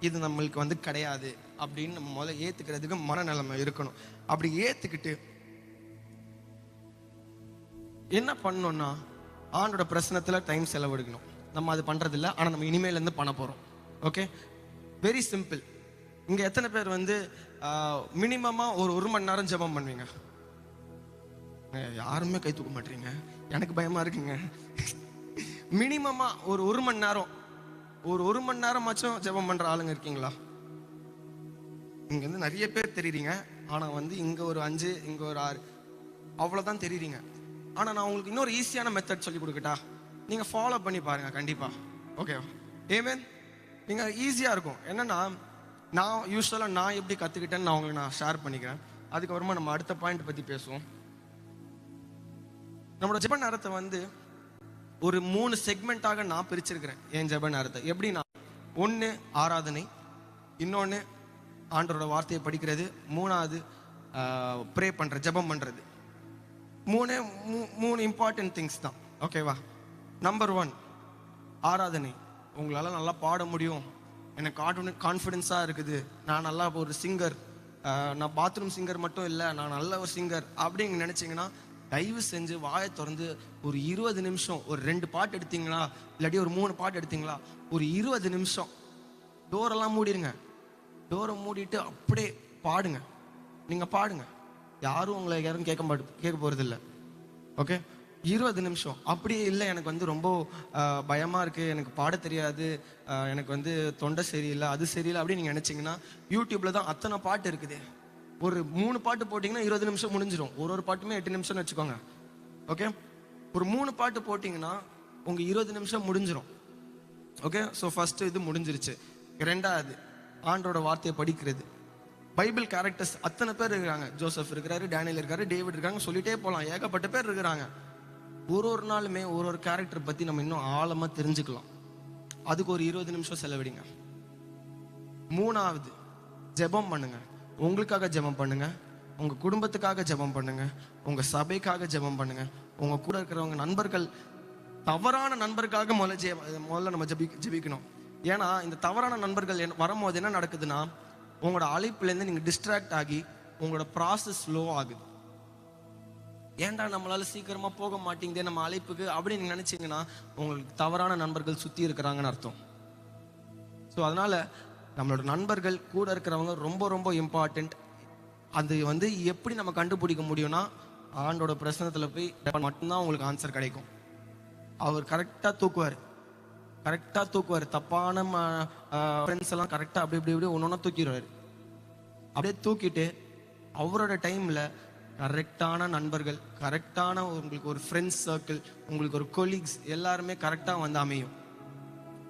இது நம்மளுக்கு வந்து கிடையாது அப்படின்னு நம்ம முதல்ல ஏற்றுக்கிறதுக்கு மனநிலைமை இருக்கணும். அப்படி ஏற்றுக்கிட்டு என்ன பண்ணணும்னா ஆண்டோட பிரசனத்தில் டைம் செலவழிக்கணும். நம்ம அது பண்ணுறதில்ல, ஆனால் நம்ம இனிமேலேருந்து பண்ண போகிறோம். Okay, very simple. இங்கே எத்தனை பேர் வந்து மினிமமாக ஒரு 1 மணி நேரம் ஜெபம் பண்ணுவீங்க? யாருமே கை தூக்க மாட்டீங்க, எனக்கு பயமா இருக்குங்க. மினிமமா ஒரு 1 மணி நேரம், ஒரு 1 மணி நேரமாச்சும் ஜெபம் பண்ற ஆளுங்க இருக்கீங்களா? இங்க வந்து நிறைய பேர் தெரியுறீங்க, ஆனா வந்து இங்க ஒரு 5, இங்க ஒரு 6, அவ்வளவுதான் தெரியுறீங்க. ஆனா நான் உங்களுக்கு இன்னொரு ஈஸியான மெத்தட் சொல்லி கொடுக்கட்டா? நீங்க ஃபாலோ பண்ணி பாருங்க கண்டிப்பா. ஓகே, ஆமென். நீங்க ஈஸியா இருக்கும். என்னன்னா, நான் யூஸ்வலா நான் எப்படி கத்துக்கிட்டேன்னு நான் உங்களுக்கு ஷேர் பண்ணிக்கிறேன். அதுக்கப்புறமா நம்ம அடுத்த பாயிண்ட் பத்தி பேசுவோம். நம்மளோட ஜெப நேரத்தை வந்து ஒரு 3 செக்மெண்ட்டாக நான் பிரிச்சிருக்கிறேன் என் ஜெப நேரத்தை. எப்படின்னா, 1 ஆராதனை, இன்னொன்று ஆண்டவரோட வார்த்தையை படிக்கிறது, 3வது ப்ரே பண்ணுற ஜெபம் பண்ணுறது. மூணு இம்பார்ட்டன்ட் திங்ஸ் தான். ஓகேவா? நம்பர் 1 ஆராதனை. உங்களால் நல்லா பாட முடியும், எனக்கு கான்ஃபிடென்ஸாக இருக்குது, நான் நல்லா ஒரு சிங்கர், நான் பாத்ரூம் சிங்கர் மட்டும் இல்லை, நான் நல்ல ஒரு சிங்கர் அப்படின்னு நினச்சிங்கன்னா தயவு செஞ்சு வாயை திறந்து ஒரு 20 நிமிஷம், ஒரு 2 பாட்டு எடுத்தீங்களா, இல்லாட்டி ஒரு 3 பாட்டு எடுத்தீங்களா, ஒரு 20 நிமிஷம் டோரெல்லாம் மூடிடுங்க. டோரை மூடிட்டு அப்படியே பாடுங்க. நீங்கள் பாடுங்க, யாரும் கேட்க போகிறதில்ல. ஓகே, 20 நிமிஷம். அப்படியே இல்லை எனக்கு வந்து ரொம்ப பயமாக இருக்குது, எனக்கு பாட தெரியாது, எனக்கு வந்து தொண்டை சரியில்லை, அது சரியில்லை அப்படின்னு நீங்கள் நினச்சிங்கன்னா யூடியூப்பில் தான் அத்தனை பாட்டு இருக்குது. ஒரு 3 பாட்டு போட்டிங்கன்னா 20 நிமிஷம் முடிஞ்சிடும். ஒரு பாட்டுமே 8 நிமிஷம்னு வச்சுக்கோங்க. ஓகே, ஒரு 3 பாட்டு போட்டிங்கன்னா உங்கள் 20 நிமிஷம் முடிஞ்சிடும். ஓகே, ஸோ ஃபஸ்ட்டு இது முடிஞ்சிருச்சு. 2வது ஆண்டோட வார்த்தையை படிக்கிறது. பைபிள் கேரக்டர்ஸ் அத்தனை பேர் இருக்கிறாங்க. ஜோசப் இருக்கிறாரு, டேனியல் இருக்காரு, டேவிட் இருக்காங்க, சொல்லிட்டே போகலாம், ஏகப்பட்ட பேர் இருக்கிறாங்க. ஒரு நாளுமே ஒரு கேரக்டர் பற்றி நம்ம இன்னும் ஆழமாக தெரிஞ்சுக்கலாம். அதுக்கு ஒரு 20 நிமிஷம் செலவிடுங்க. 3வது ஜெபம் பண்ணுங்க. உங்களுக்காக ஜெபம் பண்ணுங்க, உங்க குடும்பத்துக்காக ஜெபம் பண்ணுங்க, உங்க சபைக்காக ஜெபம் பண்ணுங்க, உங்க கூட இருக்கிறவங்க நண்பர்கள், தவறான நண்பர்களுக்காக முதல்ல நம்ம ஜெபிக்கணும். ஏன்னா இந்த தவறான நண்பர்கள் வரும்போது என்ன நடக்குதுன்னா, உங்களோட அழைப்புலேருந்து நீங்கள் டிஸ்ட்ராக்ட் ஆகி உங்களோட ப்ராசஸ் ஸ்லோ ஆகுது. ஏன்டா நம்மளால சீக்கிரமா போக மாட்டேங்குதே நம்ம அழைப்புக்கு அப்படின்னு நீங்க நினைச்சீங்கன்னா உங்களுக்கு தவறான நண்பர்கள் சுத்தி இருக்கிறாங்கன்னு அர்த்தம். ஸோ அதனால நம்மளோட நண்பர்கள் கூட இருக்கிறவங்க ரொம்ப ரொம்ப இம்பார்ட்டன்ட். அது வந்து எப்படி நம்ம கண்டுபிடிக்க முடியும்னா, ஆண்டோட பிரசனத்துல போய் மட்டும்தான் உங்களுக்கு ஆன்சர் கிடைக்கும். அவர் கரெக்டா தூக்குவார். தப்பான ஃப்ரெண்ட்ஸ் எல்லாம் கரெக்டா அப்படி இப்படி இப்படி ஒன்னொன்னா தூக்கிடுவாரு. அப்படியே தூக்கிட்டு அவரோட டைம்ல கரெக்டான நண்பர்கள், கரெக்டான உங்களுக்கு ஒரு ஃப்ரெண்ட்ஸ் சர்க்கிள், உங்களுக்கு ஒரு கொலீக்ஸ் எல்லாருமே கரெக்டா வந்து அமையும்.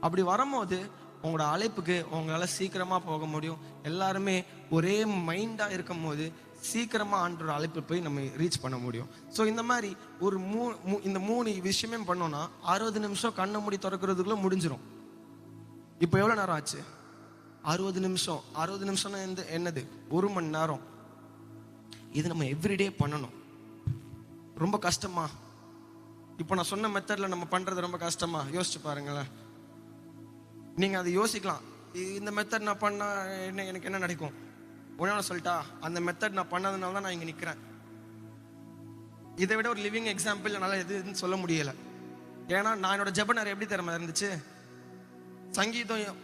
அப்படி வரும்போது உங்களோட அழைப்புக்கு உங்களால சீக்கிரமா போக முடியும். எல்லாருமே ஒரே மைண்டா இருக்கும் போது சீக்கிரமா ஆண்டோட அழைப்பு போய் நம்ம ரீச் பண்ண முடியும். ஸோ இந்த மாதிரி ஒரு இந்த 3 விஷயமே பண்ணோம்னா 60 நிமிஷம் கண்ணை மூடி திறக்கிறதுக்குள்ள முடிஞ்சிடும். இப்போ எவ்வளோ நேரம் ஆச்சு? 60 நிமிஷம். 60 நிமிஷம்னா என்னது? 1 மணி நேரம். இது நம்ம எவ்ரிடே பண்ணணும். ரொம்ப கஷ்டமா? இப்போ நான் சொன்ன மெத்தட்ல நம்ம பண்றது ரொம்ப கஷ்டமா? யோசிச்சு பாருங்களேன். நீங்க அதை யோசிக்கலாம், இந்த மெத்தட் நான் பண்ணா எனக்கு என்ன நடக்கும்? உடனே சொல்லிட்டா, அந்த மெத்தட் நான் பண்ணதுனால தான் நான் இங்க நிக்கிறேன். இதை விட ஒரு லிவிங் எக்ஸாம்பிள் என்னால் எதுன்னு சொல்ல முடியல. ஏன்னா நான் என்னோட ஜெப நேரம் எப்படி தெரியுமா இருந்துச்சு? சங்கீதம்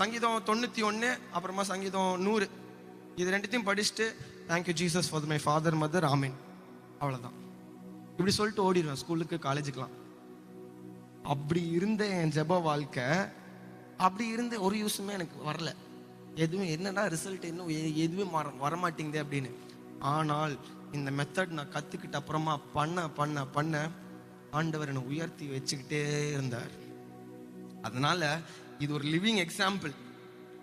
சங்கீதம் 91 அப்புறமா சங்கீதம் 100 இது ரெண்டுத்தையும் படிச்சுட்டு thank you Jesus for my father mother ஆமீன், அவ்வளோதான். இப்படி சொல்லிட்டு ஓடிடுவேன் ஸ்கூலுக்கு காலேஜுக்கெலாம். அப்படி இருந்த என் ஜெப வாழ்க்கை, அப்படி இருந்த ஒரு யூஸுமே எனக்கு வரல. எதுவும் என்னடா ரிசல்ட் இன்னும் எதுவும் வரமாட்டேங்குது அப்படின்னு. ஆனால் இந்த மெத்தட் நான் கற்றுக்கிட்ட அப்புறமா பண்ண ஆண்டவர் என்னை உயர்த்தி வச்சுக்கிட்டே இருந்தார். அதனால இது ஒரு லிவிங் எக்ஸாம்பிள்,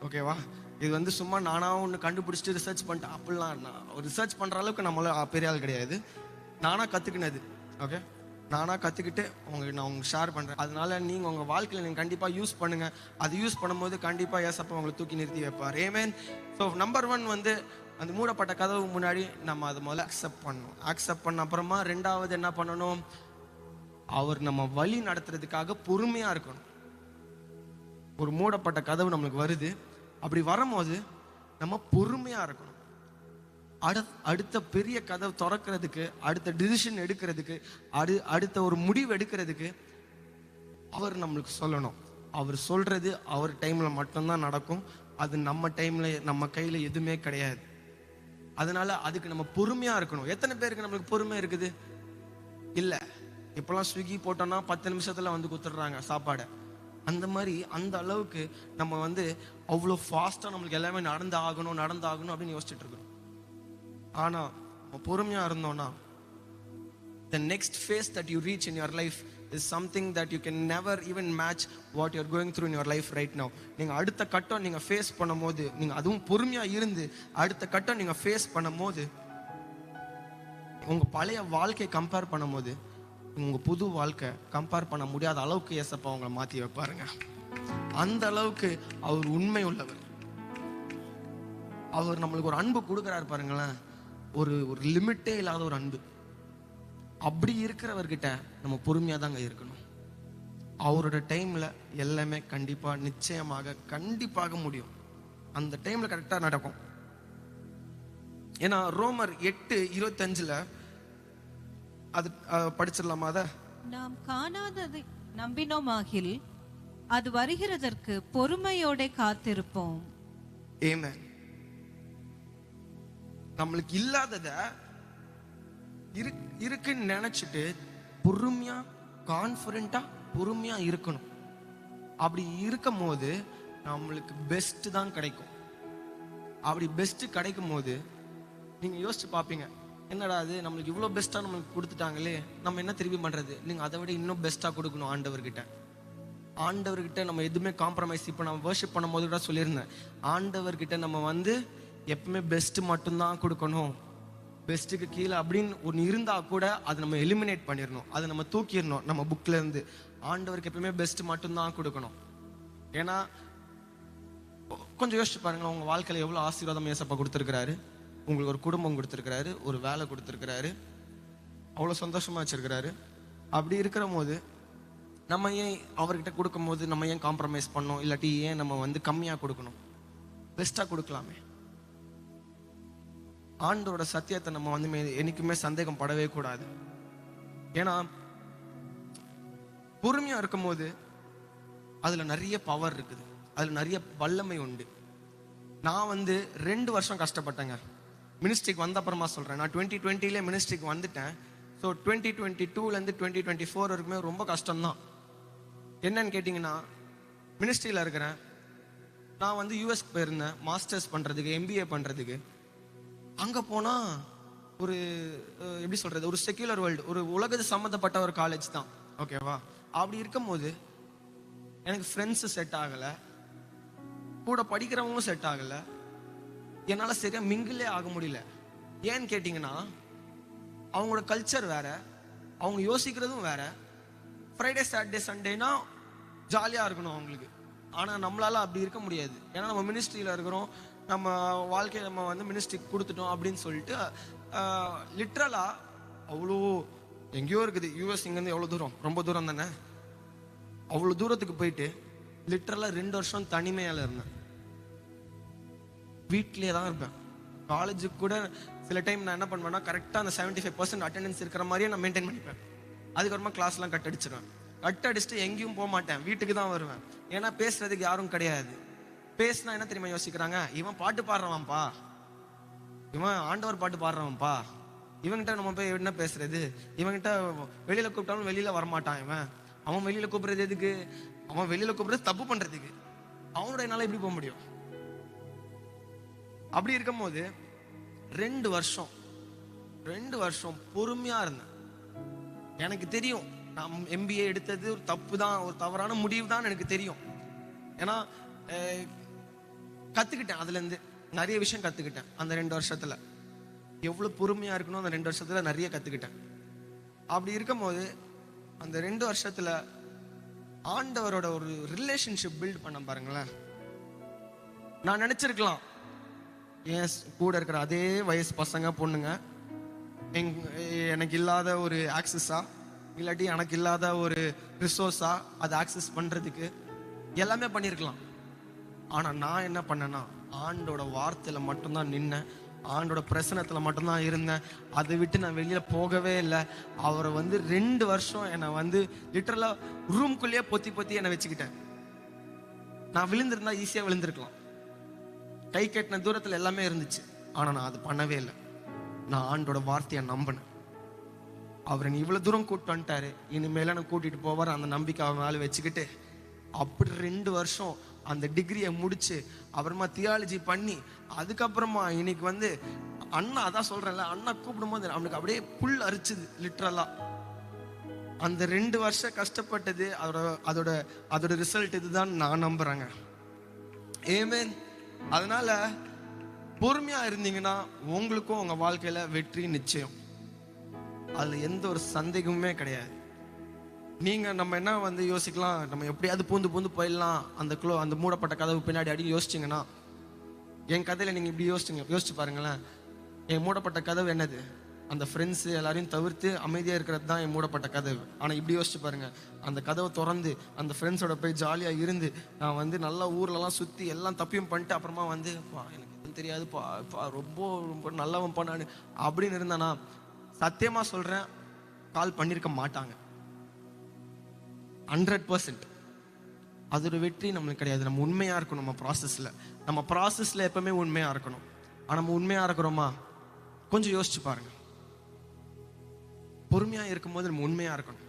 ஓகேவா? இது வந்து சும்மா நானா ஒன்று கண்டுபிடிச்சிட்டு ரிசர்ச் பண்ணிட்டு அப்படிலாம் நான் ரிசர்ச் பண்ணுற அளவுக்கு நம்மள பெரிய ஆள் கிடையாது. நானாக கற்றுக்கினது, ஓகே? நானாக கற்றுக்கிட்டு நான் உங்களுக்கு ஷேர் பண்ணுறேன். அதனால நீங்கள் உங்கள் வாழ்க்கையில் நீங்கள் கண்டிப்பாக யூஸ் பண்ணுங்கள். அது யூஸ் பண்ணும்போது கண்டிப்பாக ஏசப்பா உங்களை தூக்கி நிறுத்தி வைப்பார். ஆமென். ஸோ நம்பர் 1 வந்து அந்த மூடப்பட்ட கதவு முன்னாடி நம்ம அதை முதல்ல அக்செப்ட் பண்ணணும். அக்செப்ட் பண்ண அப்புறமா 2வது என்ன பண்ணணும்? அவர் நம்ம வழி நடத்துறதுக்காக பொறுமையாக இருக்கணும். ஒரு மூடப்பட்ட கதவு நம்மளுக்கு வருது, அப்படி வரும்போது நம்ம பொறுமையாக இருக்கணும். அடுத்த பெரிய கதவு திறக்கிறதுக்கு, அடுத்த டிசிஷன் எடுக்கிறதுக்கு, அடுத்த ஒரு முடிவு எடுக்கிறதுக்கு அவர் நம்மளுக்கு சொல்லணும். அவர் சொல்றது அவர் டைம்ல மட்டும்தான் நடக்கும். அது நம்ம டைம்ல நம்ம கையில எதுவுமே கிடையாது. அதனால அதுக்கு நம்ம பொறுமையா இருக்கணும். எத்தனை பேருக்கு நம்மளுக்கு பொறுமை இருக்குது? இல்ல. இப்பெல்லாம் ஸ்விக்கி போட்டோம்னா 10 நிமிஷத்துல வந்து கொடுத்துட்றாங்க சாப்பாடை. அந்த மாதிரி அந்த அளவுக்கு நம்ம வந்து அவ்வளோ ஃபாஸ்டா நம்மளுக்கு எல்லாமே நடந்தாகணும் அப்படின்னு யோசிச்சுட்டு இருக்கோம். ஆனா பொறுமையா இருந்தோம்னா the next phase that you reach in your life is something that you can never even match what you're going through in your life right now. நீங்க அடுத்த கட்டம் நீங்க ஃபேஸ் பண்ணும்போது, நீங்க அதுவும் பொறுமையா இருந்து அடுத்த கட்டம் நீங்க ஃபேஸ் பண்ணும்போது, உங்க பழைய வாழ்க்கையை கம்பேர் பண்ணும்போது உங்க புது வாழ்க்கை கம்பேர் பண்ண முடியாத அளவுக்கு ஏசப்பா உங்களை மாத்தி வைப்பாருங்க. அந்த அளவுக்கு அவர் உண்மை உள்ளவர். அவர் நம்மளுக்கு ஒரு அன்பு கொடுக்குறாரு பாருங்களேன், ஒரு லிமிட்டே இல்லாத ஒரு அன்பு. அப்படி இருக்கிறவர்கிட்ட நம்ம பொறுமையா தாங்க இருக்கணும். அவரோட டைம்ல எல்லாமே கண்டிப்பாக முடியும். அந்த டைம்ல கரெக்டா நடக்கும். ஏன்னா ரோமர் 8:25 அது படிச்சிடலாமா? அத நாம் காணாததை நம்பினோமாகில் அது வருகிறதற்கு பொறுமையோட காத்திருப்போம். ஆமென். நம்மளுக்கு இல்லாதத இருக்குன்னு நினைச்சிட்டு பொறுமையா கான்ஃபிடென்ட்டா பொறுமையா இருக்கணும். அப்படி இருக்கும் போது நம்மளுக்கு பெஸ்ட் தான் கிடைக்கும். அப்படி பெஸ்ட் கிடைக்கும் போது நீங்க யோசிச்சு பார்ப்பீங்க, என்னடா அது நம்மளுக்கு இவ்வளோ பெஸ்ட்டாக நம்மளுக்கு கொடுத்துட்டாங்களே, நம்ம என்ன திரும்பி பண்ணுறது? நீங்கள் அதை விட இன்னும் பெஸ்ட்டாக கொடுக்கணும் ஆண்டவர்கிட்ட நம்ம எதுவுமே காம்ப்ரமைஸ். இப்போ நம்ம வர்ஷிப் பண்ணும் போது கூட சொல்லியிருந்தேன், ஆண்டவர்கிட்ட நம்ம வந்து எப்பவுமே பெஸ்ட்டு மட்டும்தான் கொடுக்கணும். பெஸ்ட்டுக்கு கீழே அப்படின்னு ஒன்று இருந்தால் கூட அதை நம்ம எலிமினேட் பண்ணிடணும், அதை நம்ம தூக்கிடணும் நம்ம புக்கில் இருந்து. ஆண்டவருக்கு எப்பவுமே பெஸ்ட்டு மட்டும்தான் கொடுக்கணும். ஏன்னா கொஞ்சம் யோசிச்சு பாருங்களேன், உங்கள் வாழ்க்கையில் எவ்வளோ ஆசீர்வாதம் ஏசப்பா கொடுத்துருக்கிறாரு. உங்களுக்கு ஒரு குடும்பம் கொடுத்துருக்கிறாரு, ஒரு வேலை கொடுத்துருக்கிறாரு, அவ்வளோ சந்தோஷமா வச்சிருக்கிறாரு. அப்படி இருக்கிற போது நம்ம ஏன் அவர்கிட்ட கொடுக்கும் போது நம்ம ஏன் காம்ப்ரமைஸ் பண்ணோம்? இல்லாட்டி ஏன் நம்ம வந்து கம்மியாக கொடுக்கணும்? பெஸ்ட்டாக கொடுக்கலாமே. ஆண்டவரோட சத்தியத்தை நம்ம வந்து என்னைக்குமே சந்தேகம் படவே கூடாது. ஏன்னா பொறுமையா இருக்கும் போது அதுல நிறைய பவர் இருக்குது, அதுல நிறைய வல்லமை உண்டு. நான் வந்து 2 வருஷம் கஷ்டப்பட்டேங்க மினிஸ்ட்ரிக்கு வந்த அப்புறமா சொல்றேன். நான் 2020 மினிஸ்ட்ரிக்கு வந்துட்டேன். ஸோ 2022 2024 வரைக்குமே ரொம்ப கஷ்டம்தான். என்னன்னு கேட்டிங்கன்னா, மினிஸ்ட்ரியில் இருக்கிறேன். நான் வந்து யூஎஸ்க்கு போயிருந்தேன் மாஸ்டர்ஸ் பண்ணுறதுக்கு, MBA பண்ணுறதுக்கு. அங்கே போனால் ஒரு எப்படி சொல்கிறது, ஒரு செக்யூலர் வேர்ல்டு, ஒரு உலகத்து சம்மந்தப்பட்ட ஒரு காலேஜ் தான், ஓகேவா? அப்படி இருக்கும்போது எனக்கு ஃப்ரெண்ட்ஸு செட் ஆகலை, கூட படிக்கிறவங்களும் செட் ஆகலை, என்னால் சரியாக மிங்கிலே ஆக முடியல. ஏன்னு கேட்டிங்கன்னா, அவங்களோட கல்ச்சர் வேற, அவங்க யோசிக்கிறதும் வேற. ஃப்ரைடே சாட்டர்டே சண்டேனா ஜாலியாக இருக்கணும் அவங்களுக்கு. ஆனால் நம்மளால அப்படி இருக்க முடியாது. ஏன்னா நம்ம மினிஸ்ட்ரியில் இருக்கிறோம், நம்ம வாழ்க்கையை நம்ம வந்து மினிஸ்ட்ரிக்கு கொடுத்துட்டோம் அப்படின்னு சொல்லிட்டு லிட்ரலாக அவ்வளோ எங்கேயோ இருக்குது. யூஎஸ் இங்கேருந்து எவ்வளோ தூரம், ரொம்ப தூரம் தானே. அவ்வளோ தூரத்துக்கு போயிட்டு லிட்ரலாக 2 வருஷம் தனிமையால் இருந்தேன். வீட்டிலே தான் இருப்பேன். காலேஜுக்கு கூட சில டைம் நான் என்ன பண்ணுவேன்னா, கரெக்டாக அந்த 75% அட்டெண்டன்ஸ் இருக்கிற மாதிரியே நான் மெயின்டைன் பண்ணிப்பேன். அதுக்கப்புறமா கிளாஸ்லாம் கட் அடிச்சிடுவேன். கட் அடிச்சுட்டு எங்கேயும் போக மாட்டேன், வீட்டுக்கு தான் வருவேன். ஏன்னா பேசுறதுக்கு யாரும் கிடையாது. பேசினா என்ன தெரியுமா யோசிக்கிறாங்க, இவன் பாட்டு பாடுறவான்ப்பா, இவன் ஆண்டவர் பாட்டு பாடுறவன்ப்பா, இவன்கிட்ட நம்ம போய் என்ன பேசுறது, இவன்கிட்ட வெளியில கூப்பிட்டாலும் வெளியில வரமாட்டான் இவன், அவன் வெளியில கூப்பிடுறது எதுக்கு, அவன் வெளியில கூப்பிடுறது தப்பு பண்றதுக்கு, அவனோட என்னால எப்படி போக முடியும்? அப்படி இருக்கும் போது 2 வருஷம் பொறுமையா இருந்தேன். எனக்கு தெரியும் நான் MBA எடுத்தது ஒரு தப்பு தான், ஒரு தவறான முடிவு தான் எனக்கு தெரியும். ஏன்னா கத்துக்கிட்டேன், அதுல இருந்து நிறைய விஷயம் கத்துக்கிட்டேன். அந்த 2 வருஷத்துல எவ்வளவு பொறுமையா இருக்கணும், அந்த 2 வருஷத்துல நிறைய கத்துக்கிட்டேன். அப்படி இருக்கும் போது அந்த 2 வருஷத்துல ஆண்டவரோட ஒரு ரிலேஷன்ஷிப் பில்ட் பண்ண பாருங்களேன். நான் நினைச்சிருக்கலாம், என் கூட இருக்கிற அதே வயசு பசங்க பொண்ணுங்க எனக்கு இல்லாத ஒரு ஆக்சஸா, இல்லாட்டி எனக்கு இல்லாத ஒரு ரிசோர்ஸா அதை ஆக்சஸ் பண்றதுக்கு எல்லாமே பண்ணியிருக்கலாம். ஆனா நான் என்ன பண்ணேன்னா, ஆண்டோட வார்த்தையில மட்டும்தான் நின்னேன், ஆண்டோட பிரசனத்துல மட்டும்தான் இருந்தேன். அதை விட்டு நான் வெளியில போகவே இல்லை. அவரை வந்து 2 வருஷம் என்னை வந்து லிட்டரலா ரூம்குள்ளேயே பொத்தி என்னை வச்சுக்கிட்டேன். நான் விழுந்திருந்தா ஈஸியா விழுந்திருக்கலாம், கை கட்டின தூரத்துல எல்லாமே இருந்துச்சு. ஆனா நான் அது பண்ணவே இல்லை. நான் ஆண்டோட வார்த்தையை நம்பினேன். அவர் என்னை இவ்வளவு தூரம் கூப்பிட்டு வந்துட்டாரு, இனிமேல நான் கூட்டிட்டு போவார், அந்த நம்பிக்கை அவன் மேல வச்சுக்கிட்டு அப்படி 2 வருஷம் அந்த டிகிரியை முடிச்சு, அப்புறமா தியாலஜி பண்ணி, அதுக்கப்புறமா இன்னைக்கு வந்து அண்ணா, அதான் சொல்றேன்ல, அண்ணா கூப்பிடும் போது அவனுக்கு அப்படியே புல் அரிச்சுது லிட்டரலா. அந்த 2 வருஷம் கஷ்டப்பட்டது அதோட ரிசல்ட் இதுதான் நான் நம்புறேங்க. ஆமென். அதனால பொறுமையா இருந்தீங்கன்னா உங்களுக்கும் உங்க வாழ்க்கையில வெற்றி நிச்சயம். அதுல எந்த ஒரு சந்தேகமுமே கிடையாது. நீங்க நம்ம என்ன வந்து யோசிக்கலாம், நம்ம எப்படியாவது பூந்து போயிடலாம் அந்த மூடப்பட்ட கதவு பின்னாடி அடி யோசிச்சிங்கன்னா, என் கதையில நீங்க இப்படி யோசிச்சு பாருங்களேன். என் மூடப்பட்ட கதவு என்னது? அந்த ஃப்ரெண்ட்ஸ் எல்லாரையும் தவிர்த்து அமைதியா இருக்கிறது தான் என் மூடப்பட்ட கதவு. ஆனா இப்படி யோசிச்சு பாருங்க, அந்த கதவை திறந்து அந்த ஃப்ரெண்ட்ஸோட போய் ஜாலியா இருந்து, நான் வந்து நல்லா ஊர்லலாம் சுத்தி எல்லாம் தப்பியும் பண்ணிட்டு அப்புறமா வந்து எனக்கு எதுவும் தெரியாதுப்பா, ரொம்ப நல்லவன்ப்பா நான் அப்படின்னு இருந்தானா, சத்தியமா சொல்றேன், கால் பண்ணிருக்க மாட்டாங்க. 100%. அதோட வெற்றி நம்மளுக்கு கிடையாது. நம்ம உண்மையா இருக்கணும். நம்ம ப்ராசஸ்ல எப்பவுமே உண்மையா இருக்கணும். ஆனா நம்ம உண்மையா இருக்கிறோமா? கொஞ்சம் யோசிச்சு பாருங்க. பொறுமையா இருக்கும்போது நம்ம உண்மையா இருக்கணும்.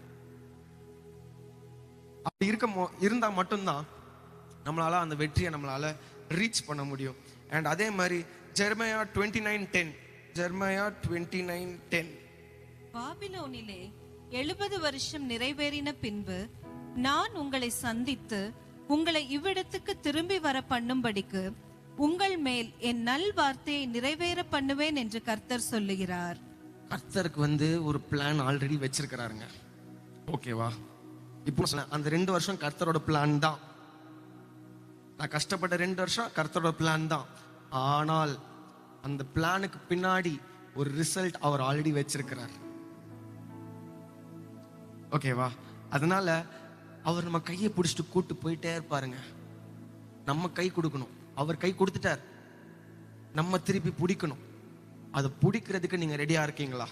அப்படி இருந்தா மட்டும்தான் நம்மளால அந்த வெற்றியை நம்மளால ரீச் பண்ண முடியும். அண்ட் அதே மாதிரி ஜெர்மையா 29:10 பாபிலோனிலே 70 வருஷம் நிறைவேறின பின்பு நான் உங்களை சந்தித்து உங்களை இவ்விடத்துக்கு திரும்பி வர பண்ணும்படிக்கு உங்கள் மேல் என் நல் வார்த்தையை நிறைவேற பண்ணுவேன் என்று கர்த்தர் சொல்லுகிறார். கர்த்தருக்கு வந்து ஒரு பிளான் ஆல்ரெடி வச்சிருக்கிறாருங்க, ஓகேவா? இப்போ அந்த 2 வருஷம் கர்த்தரோட பிளான் தான். நான் கஷ்டப்பட்ட 2 வருஷம் கர்த்தரோட பிளான் தான். ஆனால் அந்த பிளானுக்கு பின்னாடி ஒரு ரிசல்ட் அவர் ஆல்ரெடி வச்சிருக்கிறார், ஓகேவா? அதனால அவர் நம்ம கையை பிடிச்சிட்டு கூட்டு போயிட்டே இருப்பாருங்க. நம்ம கை கொடுக்கணும். அவர் கை கொடுத்துட்டார், நம்ம திருப்பி பிடிக்கணும். அதை பிடிக்கிறதுக்கு நீங்க ரெடியா இருக்கீங்களா?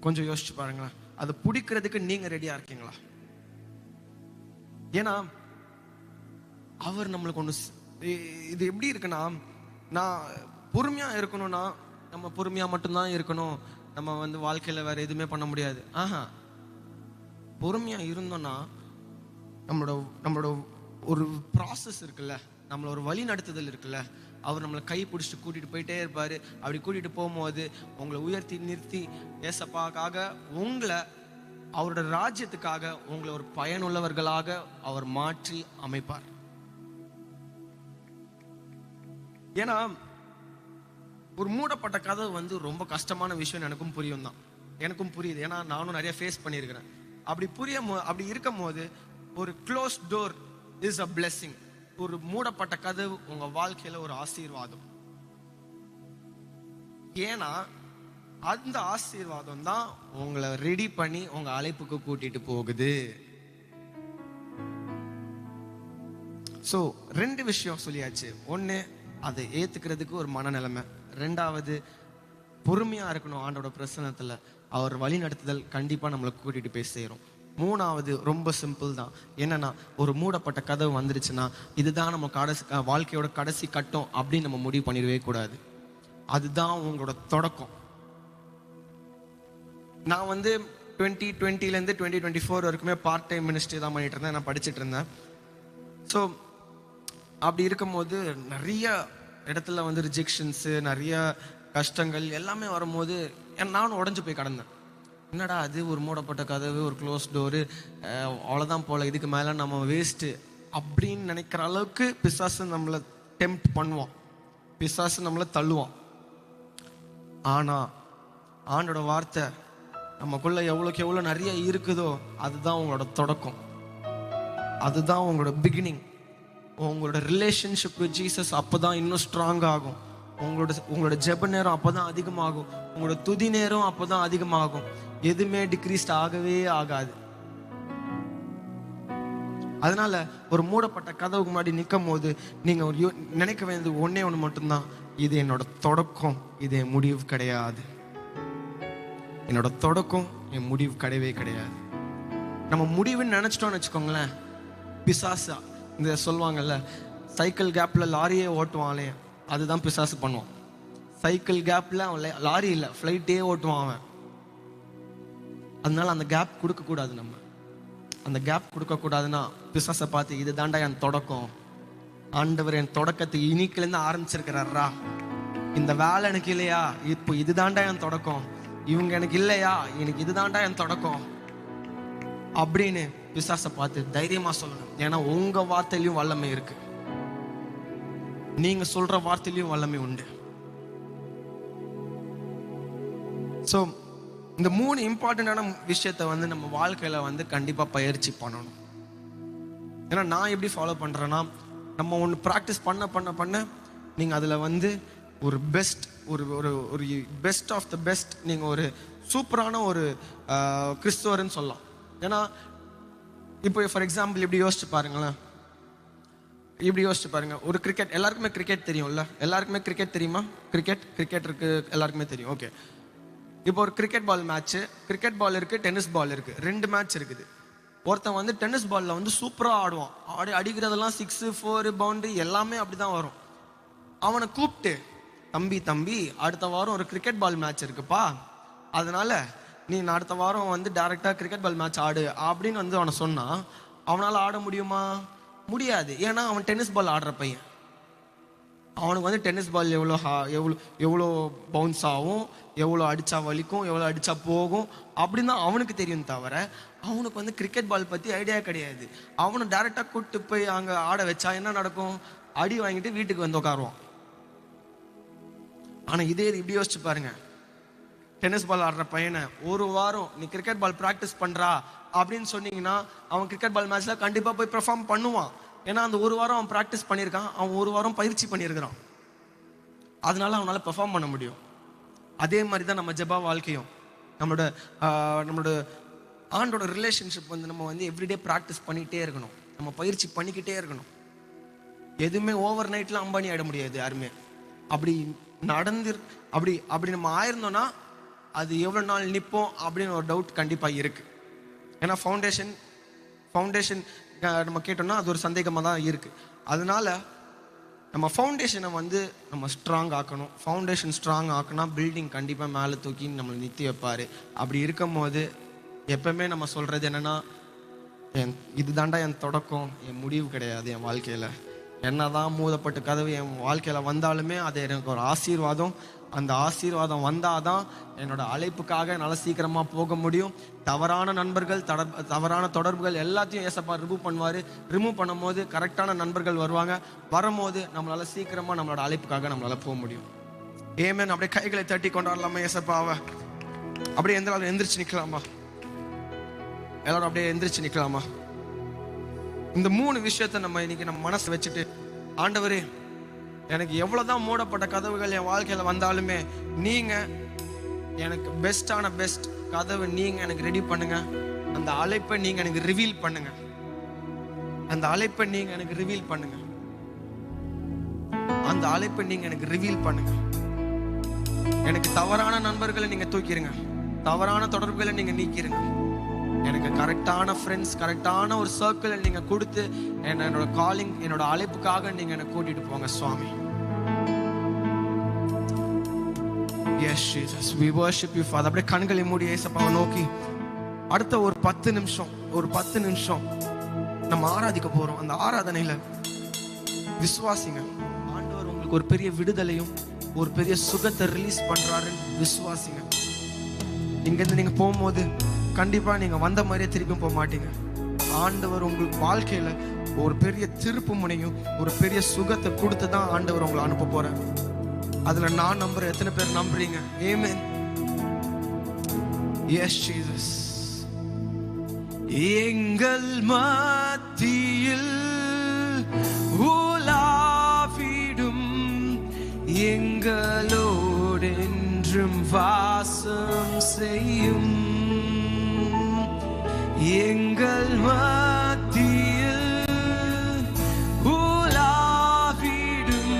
கொஞ்சம் யோசிச்சு பாருங்களேன். அதை பிடிக்கிறதுக்கு நீங்க ரெடியா இருக்கீங்களா? ஏன்னா அவர் நம்மளுக்கு ஒண்ணு இது எப்படி இருக்குன்னா, நான் பொறுமையா இருக்கணும்னா நம்ம பொறுமையா மட்டும்தான் இருக்கணும், நம்ம வந்து வாழ்க்கையில வேற எதுவுமே பண்ண முடியாது. பொறுமையா இருந்தோம்னா நம்மளோட நம்மளோட ஒரு ப்ராசஸ் இருக்குல்ல, நம்மள ஒரு வழி நடத்துதல் இருக்குல்ல, அவர் நம்மளை கை பிடிச்சிட்டு கூட்டிட்டு போயிட்டே இருப்பாரு. அப்படி கூட்டிட்டு போகும்போது உங்களை உயர்த்தி நிறுத்தி ஏசப்பாக்காக உங்களை அவரோட ராஜ்யத்துக்காக உங்களை ஒரு பயனுள்ளவர்களாக அவர் மாற்றி அமைப்பார். ஏன்னா ஒரு மூடப்பட்ட கதவு வந்து ரொம்ப கஷ்டமான விஷயம் எனக்கும் புரியும் தான், எனக்கும் புரியுது. ஏன்னா நானும் நிறைய ஃபேஸ் பண்ணியிருக்கிறேன். அப்படி இருக்கும் போது ஒரு close door is a blessing. ஒரு மூடப்பட்ட கதவு உங்க வாழ்க்கையில ஒரு ஆசீர்வாதம். ஏன்னா அந்த ஆசீர்வாதம் தான் உங்களை ரெடி பண்ணி உங்க அழைப்புக்கு கூட்டிட்டு போகுது. சோ 2 விஷயம் சொல்லியாச்சு. ஒண்ணு, அதை ஏத்துக்கிறதுக்கு ஒரு மனநிலைமை. 2வது, பொறுமையா இருக்கணும் ஆண்டோட பிரசன்னத்துல. அவர் வழி நடத்துதல் கண்டிப்பா நம்மளை கூட்டிட்டு போய் சேரும். 3வது ரொம்ப சிம்பிள் தான். என்னன்னா, ஒரு மூடப்பட்ட கதவு வந்துருச்சுன்னா இதுதான் நம்ம வாழ்க்கையோட கடைசி கட்டம் அப்படின்னு நம்ம முடிவு பண்ணிடவே கூடாது. அதுதான் உங்களோட தொடக்கம். நான் வந்து 2020 2024 வரைக்குமே பார்ட் டைம் மினிஸ்ட்ரி தான் பண்ணிட்டு இருந்தேன், நான் படிச்சுட்டு இருந்தேன். ஸோ அப்படி இருக்கும்போது நிறைய இடத்துல வந்து ரிஜெக்ஷன்ஸு, நிறைய கஷ்டங்கள் எல்லாமே வரும்போது நானும் உடஞ்சு போய் கடந்தேன். என்னடா அது, ஒரு மூடப்பட்ட கதவு, ஒரு க்ளோஸ் டோரு, அவ்வளோதான் போல, இதுக்கு மேலே நம்ம வேஸ்ட்டு அப்படின்னு நினைக்கிற அளவுக்கு பிசாசு நம்மளை டெம்ப்ட் பண்ணுவான், பிசாசு நம்மளை தள்ளுவான். ஆனால் ஆண்டோட வார்த்தை நமக்குள்ள எவ்வளோக்கு எவ்வளோ நிறைய இருக்குதோ அதுதான் உங்களோட தொடக்கம், அதுதான் உங்களோட பிகினிங். உங்களோட ரிலேஷன்ஷிப் வித் ஜீசஸ் அப்போதான் இன்னும் ஸ்ட்ராங் ஆகும். உங்களோட ஜெப நேரம் அப்போதான் அதிகமாகும். உங்களோட துதி நேரம் அப்போதான் அதிகமாகும். எதுவுமே டிக்ரீஸ்ட் ஆகவே ஆகாது. அதனால ஒரு மூடப்பட்ட கதவுக்கு முன்னாடி நிற்கும் போது நீங்க நினைக்க வேண்டியது ஒன்னே ஒன்று மட்டும்தான், இது என்னோட தொடக்கம், இது என் முடிவு கிடையாது. என்னோட தொடக்கம் என் முடிவு கிடையவே கிடையாது. நம்ம முடிவுன்னு நினைச்சிட்டோம்னு வச்சுக்கோங்களேன், பிசாசா இந்த சொல்லுவாங்கல்ல, சைக்கிள் கேப்ல லாரியே ஓட்டுவாங்களே, அதுதான் பிசாசு பண்ணுவான். சைக்கிள் கேப்ல அவன் லாரி இல்லை, ஃப்ளைட்டே ஓட்டுவான் அவன். அதனால அந்த கேப் கொடுக்க கூடாது. நம்ம அந்த கேப் கொடுக்க கூடாதுன்னா பிசாசை பார்த்து, இது தாண்டா என் தொடக்கம், ஆண்டவர் என் தொடக்கத்தை இனிக்கிலேருந்து ஆரம்பிச்சிருக்கிறாரா, இந்த வேலை எனக்கு இல்லையா, இப்போ இது தாண்டா என் தொடக்கம், இவங்க எனக்கு இல்லையா, எனக்கு இது தாண்டா என் தொடக்கம் அப்படின்னு பிசாசை பார்த்து தைரியமா சொல்லணும். ஏன்னா உங்க வார்த்தையிலையும் வல்லமை இருக்கு, நீங்க சொல்ற வார்த்தையிலையும் வல்லமை உண்டு. ஸோ இந்த 3 இம்பார்ட்டண்டான விஷயத்த வந்து நம்ம வாழ்க்கையில வந்து கண்டிப்பா பயிற்சி பண்ணணும். ஏன்னா நான் எப்படி ஃபாலோ பண்றேன்னா, நம்ம ஒன்று ப்ராக்டிஸ் பண்ண பண்ண பண்ண நீங்க அதுல வந்து ஒரு பெஸ்ட் ஒரு ஒரு ஒரு பெஸ்ட் ஆஃப் த பெஸ்ட், நீங்க ஒரு சூப்பரான ஒரு கிறிஸ்துவர்னு சொல்லலாம். ஏன்னா இப்போ ஃபார் எக்ஸாம்பிள் இப்படி யோசிச்சு பாருங்களேன், இப்படி யோசிச்சு பாருங்க. ஒரு கிரிக்கெட், எல்லாருக்குமே கிரிக்கெட் தெரியும்ல, எல்லாருக்குமே கிரிக்கெட் தெரியுமா? கிரிக்கெட் இருக்கு, எல்லாருக்குமே தெரியும். ஓகே, இப்போ ஒரு cricket ball match, cricket ball இருக்கு, டென்னிஸ் பால் இருக்கு, 2 மேட்ச் இருக்குது. ஒருத்தன் வந்து டென்னிஸ் பால்ல வந்து சூப்பரா ஆடுவான், அடிக்கிறதெல்லாம் 6 4 பவுண்டரி எல்லாமே அப்படிதான் வரும். அவனை கூப்பிட்டு, தம்பி அடுத்த வாரம் ஒரு கிரிக்கெட் பால் மேட்ச் இருக்குப்பா, அதனால நீ அடுத்த வாரம் வந்து டைரக்டா கிரிக்கெட் பால் மேட்ச் ஆடு அப்படின்னு வந்து அவனை சொன்னா அவனால ஆட முடியுமா? முடியாது. ஏன்னா அவன் டென்னிஸ் பால் ஆடுற பையன். அவனுக்கு வந்து டென்னிஸ் பால் எவ்வளோ பவுன்ஸ் ஆகும், எவ்வளோ அடிச்சா வலிக்கும், எவ்வளோ அடிச்சா போகும் அப்படின்னு தான் அவனுக்கு தெரியும். தவிர அவனுக்கு வந்து கிரிக்கெட் பால் பற்றி ஐடியா கிடையாது. அவனை டைரெக்டாக கூப்பிட்டு போய் அங்கே ஆட வச்சா என்ன நடக்கும்? அடி வாங்கிட்டு வீட்டுக்கு வந்து உட்காருவான். ஆனால் இதே இப்படி யோசிச்சு பாருங்க, டென்னிஸ் பால் ஆடுற பையனை ஒரு வாரம் நீ கிரிக்கெட் பால் ப்ராக்டிஸ் பண்ணுறா அப்படின்னு சொன்னீங்கன்னா அவன் கிரிக்கெட் பால் மேட்ச்சில் கண்டிப்பாக போய் பெர்ஃபார்ம் பண்ணுவான். ஏன்னா அந்த ஒரு வாரம் அவன் ப்ராக்டிஸ் பண்ணியிருக்கான், அவன் ஒரு வாரம் பயிற்சி பண்ணியிருக்கிறான், அதனால அவனால் பெர்ஃபார்ம் பண்ண முடியும். அதே மாதிரி தான் நம்ம ஜெப வாழ்க்கையும், நம்மளோட ஆண்டோட ரிலேஷன்ஷிப் வந்து நம்ம வந்து எவ்ரிடே ப்ராக்டிஸ் பண்ணிகிட்டே இருக்கணும், நம்ம பயிற்சி பண்ணிக்கிட்டே இருக்கணும். எதுவுமே ஓவர் நைட்டில் அம்பானி ஆகிட முடியாது யாருமே. அப்படி அப்படி நம்ம ஆயிருந்தோம்னா அது எவ்வளோ நாள் நிற்போம் அப்படின்னு ஒரு டவுட் கண்டிப்பாக இருக்கு. ஏன்னா ஃபவுண்டேஷன் நம்ம கேட்டோம்னா அது ஒரு சந்தேகமாக தான் இருக்கு. அதனால நம்ம ஃபவுண்டேஷனை நம்ம ஸ்ட்ராங் ஆக்கணும். ஃபவுண்டேஷன் ஸ்ட்ராங் ஆக்குனா பில்டிங் கண்டிப்பாக மேலே தூக்கி நம்மளை நிறுத்தி வைப்பார். அப்படி இருக்கும் போது எப்பவுமே நம்ம சொல்கிறது என்னென்னா, இதுதாண்டா என் தொடக்கம், என் முடிவு கிடையாது. என் வாழ்க்கையில் என்னதான் மூடப்பட்ட கதவு என் வாழ்க்கையில் வந்தாலுமே அது எனக்கு ஒரு ஆசீர்வாதம். அந்த ஆசீர்வாதம் வந்தாதான் என்னோட அழைப்புக்காக என்னால் சீக்கிரமாக போக முடியும். தவறான நண்பர்கள், தவறான தொடர்புகள் எல்லாத்தையும் ஏசப்பா ரிமூவ் பண்ணுவார். ரிமூவ் பண்ணும் போது கரெக்டான நண்பர்கள் வரும்போது நம்மளால சீக்கிரமாக நம்மளோட அழைப்புக்காக நம்மளால போக முடியும். ஏமேன். அப்படியே கைகளை தட்டி கொண்டாடலாமா ஏசப்பாவை? அப்படியே எந்திரிச்சு நிற்கலாமா? எல்லாரும் அப்படியே எந்திரிச்சு நிற்கலாமா? இந்த 3 விஷயத்த நம்ம மனசு வச்சுட்டு, ஆண்டவரே எனக்கு எவ்வளவுதான் மூடப்பட்ட கதவுகள் என் வாழ்க்கையில வந்தாலுமே நீங்க எனக்கு பெஸ்ட் கதவு நீங்க எனக்கு ரெடி பண்ணுங்க. அந்த அழைப்பை நீங்க எனக்கு ரிவீல் பண்ணுங்க. அந்த அழைப்பை நீங்க எனக்கு ரிவீல் பண்ணுங்க. அந்த அழைப்பை நீங்க எனக்கு ரிவீல் பண்ணுங்க. எனக்கு தவறான நண்பர்களை நீங்க தூக்கிடுங்க. தவறான தொடர்புகளை நீங்க நீக்கிருங்க. எனக்கு கரெக்டான ஃப்ரெண்ட்ஸ், கரெக்டான ஒரு சர்க்கிள் நீங்க கொடுத்து என்னோட காலிங், என்னோட அழைப்புக்காக நீங்க என்ன கூட்டிட்டு போங்க சுவாமி. Yes Jesus, we worship you Father. அப்படியே கண்களை மூடி இயேசுவை நோக்கி அடுத்த ஒரு 10 நிமிஷம் நம்ம ஆராதிக்க போறோம். அந்த ஆராதனையில விசுவாசிங்க, ஆண்டவர் உங்களுக்கு ஒரு பெரிய விடுதலையும் ஒரு பெரிய சுகத்தை ரிலீஸ் பண்றாருன்னு விசுவாசிங்க. இங்கிருந்து நீங்க போகும்போது கண்டிப்பா நீங்க வந்த மாதிரியே திருப்பி போக மாட்டீங்க. ஆண்டவர் உங்களுக்கு வாழ்க்கையில ஒரு பெரிய திருப்பு முனையும் ஒரு பெரிய சுகத்தை கொடுத்து தான் ஆண்டவர் உங்களை அனுப்ப போறேன். அதுல நான் நம்புறேன். எத்தனை பேர் நம்புறீங்க? ஆமென். Yes Jesus. எங்கள் மத்தியில் உலாவிடும் எங்களோடு என்றும் வாசம் செய்யும். எங்கள் மத்தியில் உலாவிடும்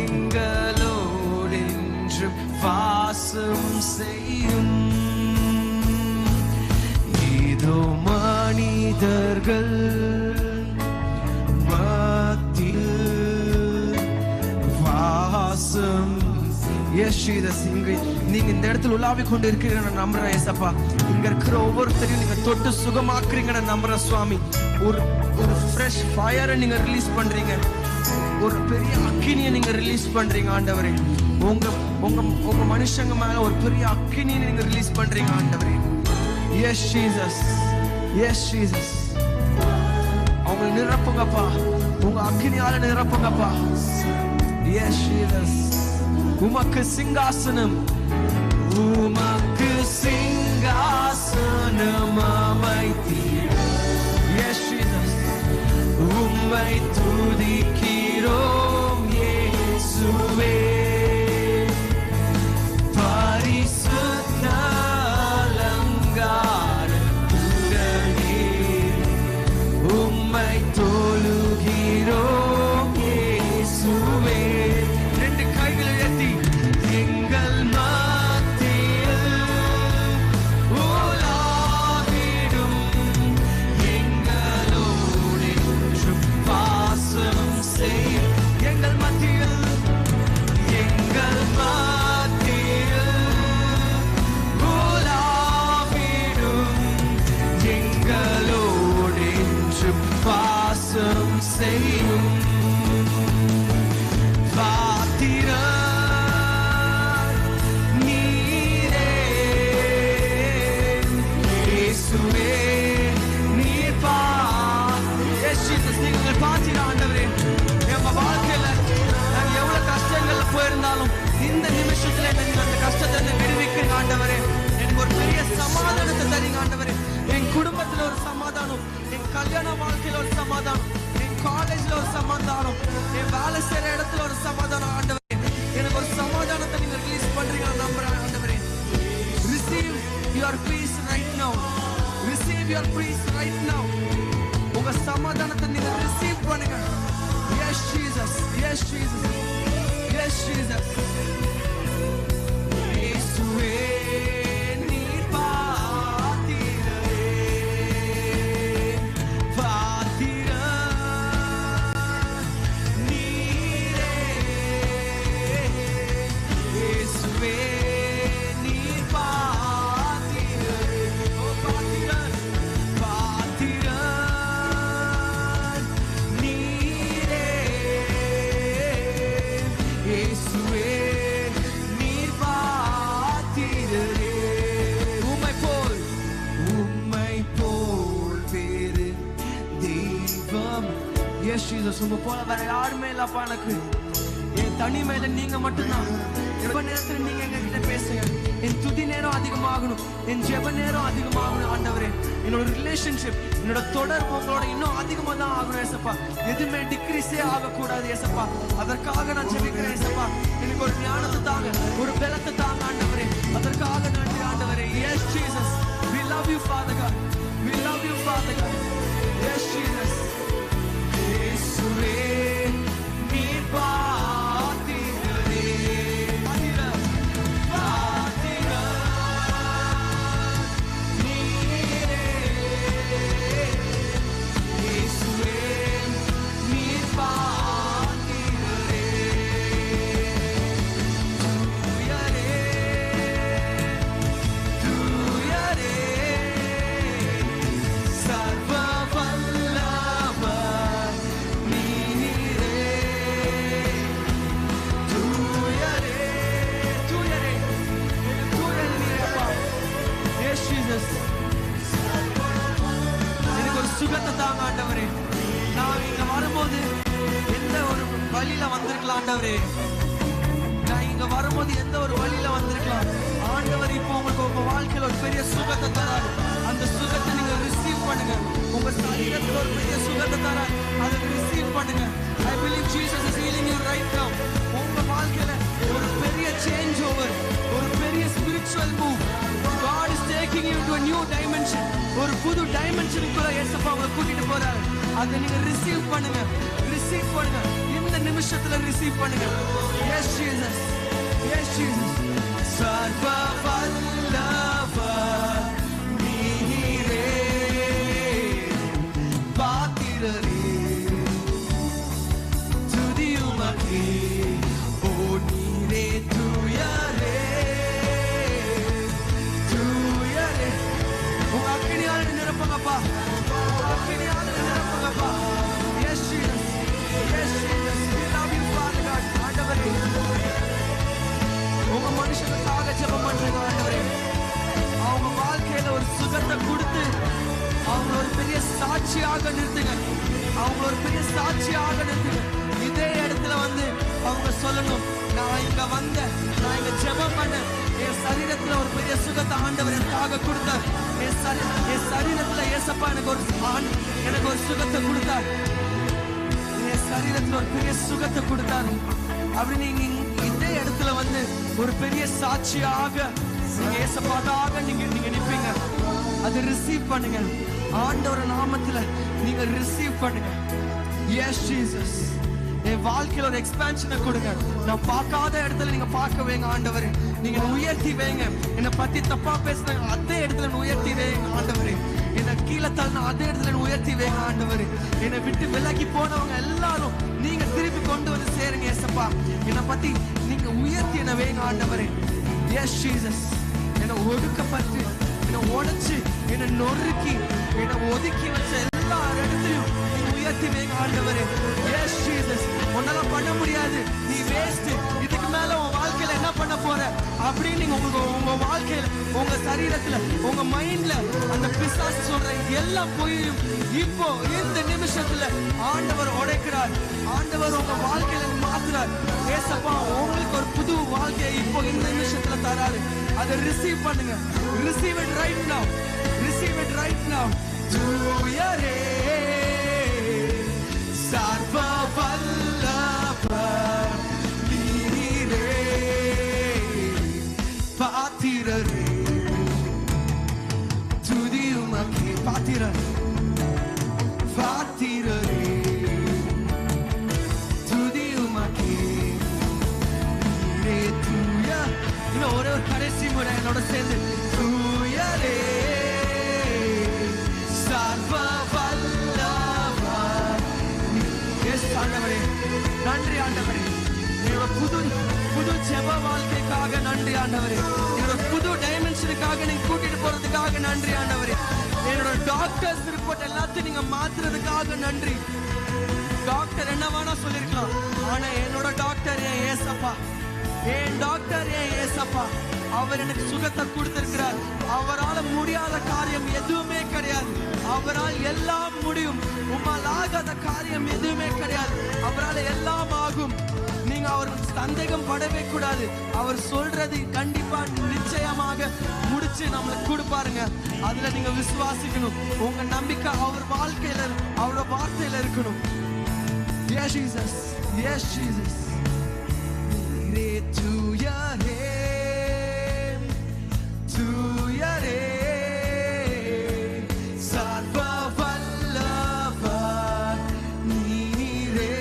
எங்களோடு என்றும் வாசம் செய்யும். இதோ மனிதர்கள் மத்தியில் வாசம். நீங்க இந்த இடத்துல உலாவி கொண்டு இருக்கிறீங்க நம்புறேன் ஏசப்பா. இங்க இருக்கிற ஒவ்வொருத்தரையும் நீங்க தொட்டு சுகமாக்குறீங்க நம்புறேன் சுவாமி. ஒரு ஃப்ரெஷ் ஃபயரை நீங்க ரிலீஸ் பண்றீங்க. ஒரு பெரிய அக்கினியை நீங்க ரிலீஸ் பண்றீங்க ஆண்டவரே. உங்க மனுஷங்க மேல ஒரு பெரிய அக்கினியை நீங்க ரிலீஸ் பண்றீங்க ஆண்டவரே. Yes Jesus, yes Jesus. அவங்க நிரப்புங்கப்பா, உங்க அக்கினியால நிரப்புங்கப்பா. Yes Jesus. உமக்கு சிங்காசனம், உமக்கு சிங்காசனம் அமைத்தீர். S Jesus. உம்மை துதிக்கிறோம் இயேசுவே. பரிசுத்த அலங்காரத்துடனே உம்மை தொழுகிறோம் இயேசுவே. ரெண்டு கைகளை உயர்த்தி எங்கள் மத்தியில் உலாவிடும் எங்களோடு என்றும் வாசம் செய்யும். எங்கள் மத்தியில், எங்கள் மத்தியில் உலாவிடும் எங்களோடு என்றும் வாசம் செய்யும். போயிருந்தாலும் இந்த நிமிஷத்துல நீங்க அந்த கஷ்டத்தை விடுவிக்கிறீங்க ஆண்டவரே. எனக்கு ஒரு பெரிய சமாதானத்தை தரீங்க ஆண்டவரே. என் குடும்பத்துல ஒரு சமாதானம், என் கல்யாண வாழ்க்கையில ஒரு சமாதானம், என் காலேஜ்ல ஒரு சமாதானம், என் வேலை செய்யற இடத்துல ஒரு சமாதானம் ஆண்டவரே. எனக்கு ஒரு சமாதானத்தை நீங்க ரிலீஸ் பண்றீங்க நம்புறேன் ஆண்டவரே. Receive your peace right now. Receive your peace right now. உங்க சமாதானத்தை நீங்க ரிசீவ் பண்ணுங்க. Yes Jesus, yes Jesus. Yes, Jesus. இயேசுவே நீர் பாத்திரரே, பாத்திரர் நீரே. இயேசுவே நீர் பாத்திரரே, ஓ பாத்திரர், பாத்திரர் நீரே. இயேசுவே நீர் பாத்திரரே. உம்மை போல் வேறு தெய்வம். எஸ் ஜீசஸ், உங்க போல வேற யாருமே இல்லப்பா எனக்கு. என் தனிமையில நீங்க மட்டும்தான். ஜெப நேரத்துல நீங்க எங்ககிட்ட பேசுங்க. என் துதி நேரம் அதிகமாகணும், என் ஜெப நேரம் அதிகமாகணும் ஆண்டவரே. என்னோட ரிலேஷன்ஷிப், என்னோட தொடர்பு உங்களோட இன்னும் அதிகமா தான் ஆகணும் ஏசப்பா. எதுவுமே டிக்ரீஸே ஆகக்கூடாது ஏசப்பா. அதற்காக நான் ஜெபிக்கிறேன் ஏசப்பா. எனக்கு ஒரு ஞானத்தை தாங்க, ஒரு பலத்தை தாங்க ஆண்டவரே. அதற்காக நன்றி ஆண்டவரே. Yes Jesus, we love you Father God, we love you Father God. Yes Jesus. இயேசுவே நீர் பாத்திரரே, பாத்திரர், பாத்திரர் நீரே. இயேசுவே நீர் பாத்திரரே, தூயரே, தூயரே, சர்வ வல்லவர் நீரே. தூயரே, தூயரே, தூயரே நீரேப்பா. Yes Jesus. எனக்கு ஒரு சுகத்தை தாங்க ஆண்டவரே. நான் இங்க வரும்போது எந்த ஒரு வழியில வந்திருக்கலாம் ஆண்டவரே. நான் இங்க வரும்போது எந்த ஒரு வழியில வந்திருக்கலாம் ஆண்டவர். இப்போ உங்களுக்கு உங்க வாழ்க்கையில ஒரு பெரிய சுகத்தை தராரு. அந்த சுகத்தை நீங்க ரிசீவ் பண்ணுங்க. உங்க சரீரத்துல ஒரு பெரிய சுகத்தை தராரு, அதை ரிசீவ் பண்ணுங்க. I believe Jesus is healing you right now. உங்க வாழ்க்கையில ஒரு பெரிய சேஞ்ச் ஓவர், ஒரு பெரிய spiritual move. God is taking you to a new dimension. ஒரு புது டைமென்ஷனுக்குள்ள இயேசுப்பா உங்களை கூட்டிட்டு போறாரு. அதை நீங்க ரிசீவ் பண்ணுங்க, ரிசீவ் பண்ணுங்க. இந்த நிமிஷத்துல ரிசீவ் பண்ணுங்க. Yes Jesus, yes Jesus. சர்வ வல்லவர் நீரே, பாத்திரரே, துதி உமக்கே. ஓ நீரே தூயரே, தூயரே. உங்க அக்கினியால நிரப்புங்கப்பா, உங்க அக்கினியால நிரப்புங்கப்பா. Yes Jesus, yes Jesus. We love you Father God. ஆண்டவரே, உங்க மனுஷனுக்காக ஜெபம் பண்றீங்க ஆண்டவரே. அவங்க வாழ்க்கையில ஒரு சுகத்தை கொடுத்து அவங்க ஒரு பெரிய சாட்சியாக நிறுத்துங்க, அவங்க ஒரு பெரிய சாட்சியாக நிறுத்துங்க. இதே இடத்துல வந்து அவங்க சொல்லணும், நான் இங்க வந்தேன், நான் இங்க ஜெபம் பண்ணேன், என் சரீரத்துல ஒரு பெரிய சுகத்தை ஆண்டவர் எனக்காக கொடுத்தார். என் சரீரத்துல ஏசப்பா எனக்கு ஒரு சுகத்தை கொடுத்தார். என் சரீரத்துல ஒரு பெரிய சுகத்தை கொடுத்தாரு. அப்படி நீங்க இதே இடத்துல வந்து ஒரு பெரிய சாட்சியாக நீங்க ஏசப்பாக்காக நீங்க நிப்பீங்க. அதை ரிசீவ் பண்ணுங்க. ஆண்டவர் நாமத்துல நீங்க ரிசீவ் பண்ணுங்க. Yes Jesus. என் வாழ்க்கையில ஒரு எக்ஸ்பான்ஷனை கொடுங்க. நான் பார்க்காத இடத்துல நீங்க பார்க்க வைங்க ஆண்டவரே. நீங்க உயர்த்தி வைங்க. என்னை பத்தி தப்பா பேசுனாங்க அதே இடத்துல உயர்த்தி வைங்க ஆண்டவரே. என்னை கீழே தள்ளின அதே இடத்துல உயர்த்தி வைங்க ஆண்டவரே. என்னை விட்டு விலகி போனவங்க எல்லாரும் நீங்க திருப்பி கொண்டு வந்து சேருங்க ஏசப்பா. என்னை பத்தி நீங்க உயர்த்தி என்ன வைங்க ஆண்டவரே. Yes Jesus. என்னை ஒடுக்கப்பட்டு, என்னை உடைச்சு, என்னை நொறுக்கி, என்னை ஒதுக்கி வச்ச எல்லா இடத்தையும் உயர்த்தி வைங்க ஆண்டவரே. Yes Jesus. உன்னால பண்ண முடியாது, நீ வேஸ்ட், இதுக்கு மேல உன் வாழ்க்கையில என்ன பண்ண போற அப்படின்னு நீங்க உங்க வாழ்க்கையில, உங்க சரீரத்துல, உங்க மைண்ட்ல அந்த பிசாசு சொல்ற எல்லாம் போய் இப்போ இந்த நிமிஷத்துல ஆண்டவர் உடைக்கிறார். ஆண்டவர் உங்க வாழ்க்கையில மாத்துறார். ஏசப்பா உங்களுக்கு ஒரு புது வாழ்க்கையை இப்போ இந்த நிமிஷத்துல தராரு. அதை ரிசீவ் பண்ணுங்க. Receive it right now, receive it right now. தூயரே, சர்வ வல்லவர் நீரே, பாத்திரரே, துதி உமக்கே. பாத்திரர், பாத்திரரே, துதி உமக்கே. கூட என்னோட சேர்ந்து தூயரே சர்வ வல்லவர். எஸ் ஆண்டவரே, நன்றி ஆண்டவரே. என்னோட புது ஜெப வாழ்க்கைக்காக நன்றி ஆண்டவரே. என்னோட புது டைமென்ஷனுக்காக நீங்க கூட்டிட்டு போறதுக்காக நன்றி ஆண்டவரே. என்னோட டாக்டர்ஸ் ரிப்போர்ட் எல்லாத்தையும் நீங்க மாத்துறதுக்காக நன்றி. டாக்டர் என்ன வேணா சொல்லிருக்கலாம், ஆனா என்னோட டாக்டர் என் ஏசப்பா, என் டாக்டர் என் ஏசப்பா. அவர் எனக்கு சுகத்தை கொடுத்திருக்கிறார். அவரால் முடியாத காரியம் எதுவுமே கிடையாது. அவரால் எல்லாம் முடியும். உம்மால் ஆகாத காரியம் எதுவுமே கிடையாது. அவரால் எல்லாம் ஆகும். நீங்க அவருக்கு சந்தேகம் படவே கூடாது. அவர் சொல்றது கண்டிப்பா நிச்சயமாக முடிச்சு நம்மளுக்கு கொடுப்பாருங்க. அதுல நீங்க விசுவாசிக்கணும். உங்க நம்பிக்கை அவர் வாழ்க்கையில, அவரோட வார்த்தையில இருக்கணும். Yes Jesus, yes Jesus. நீரே தூயரே, தூயரே சர்வ வல்லவர் நீரே,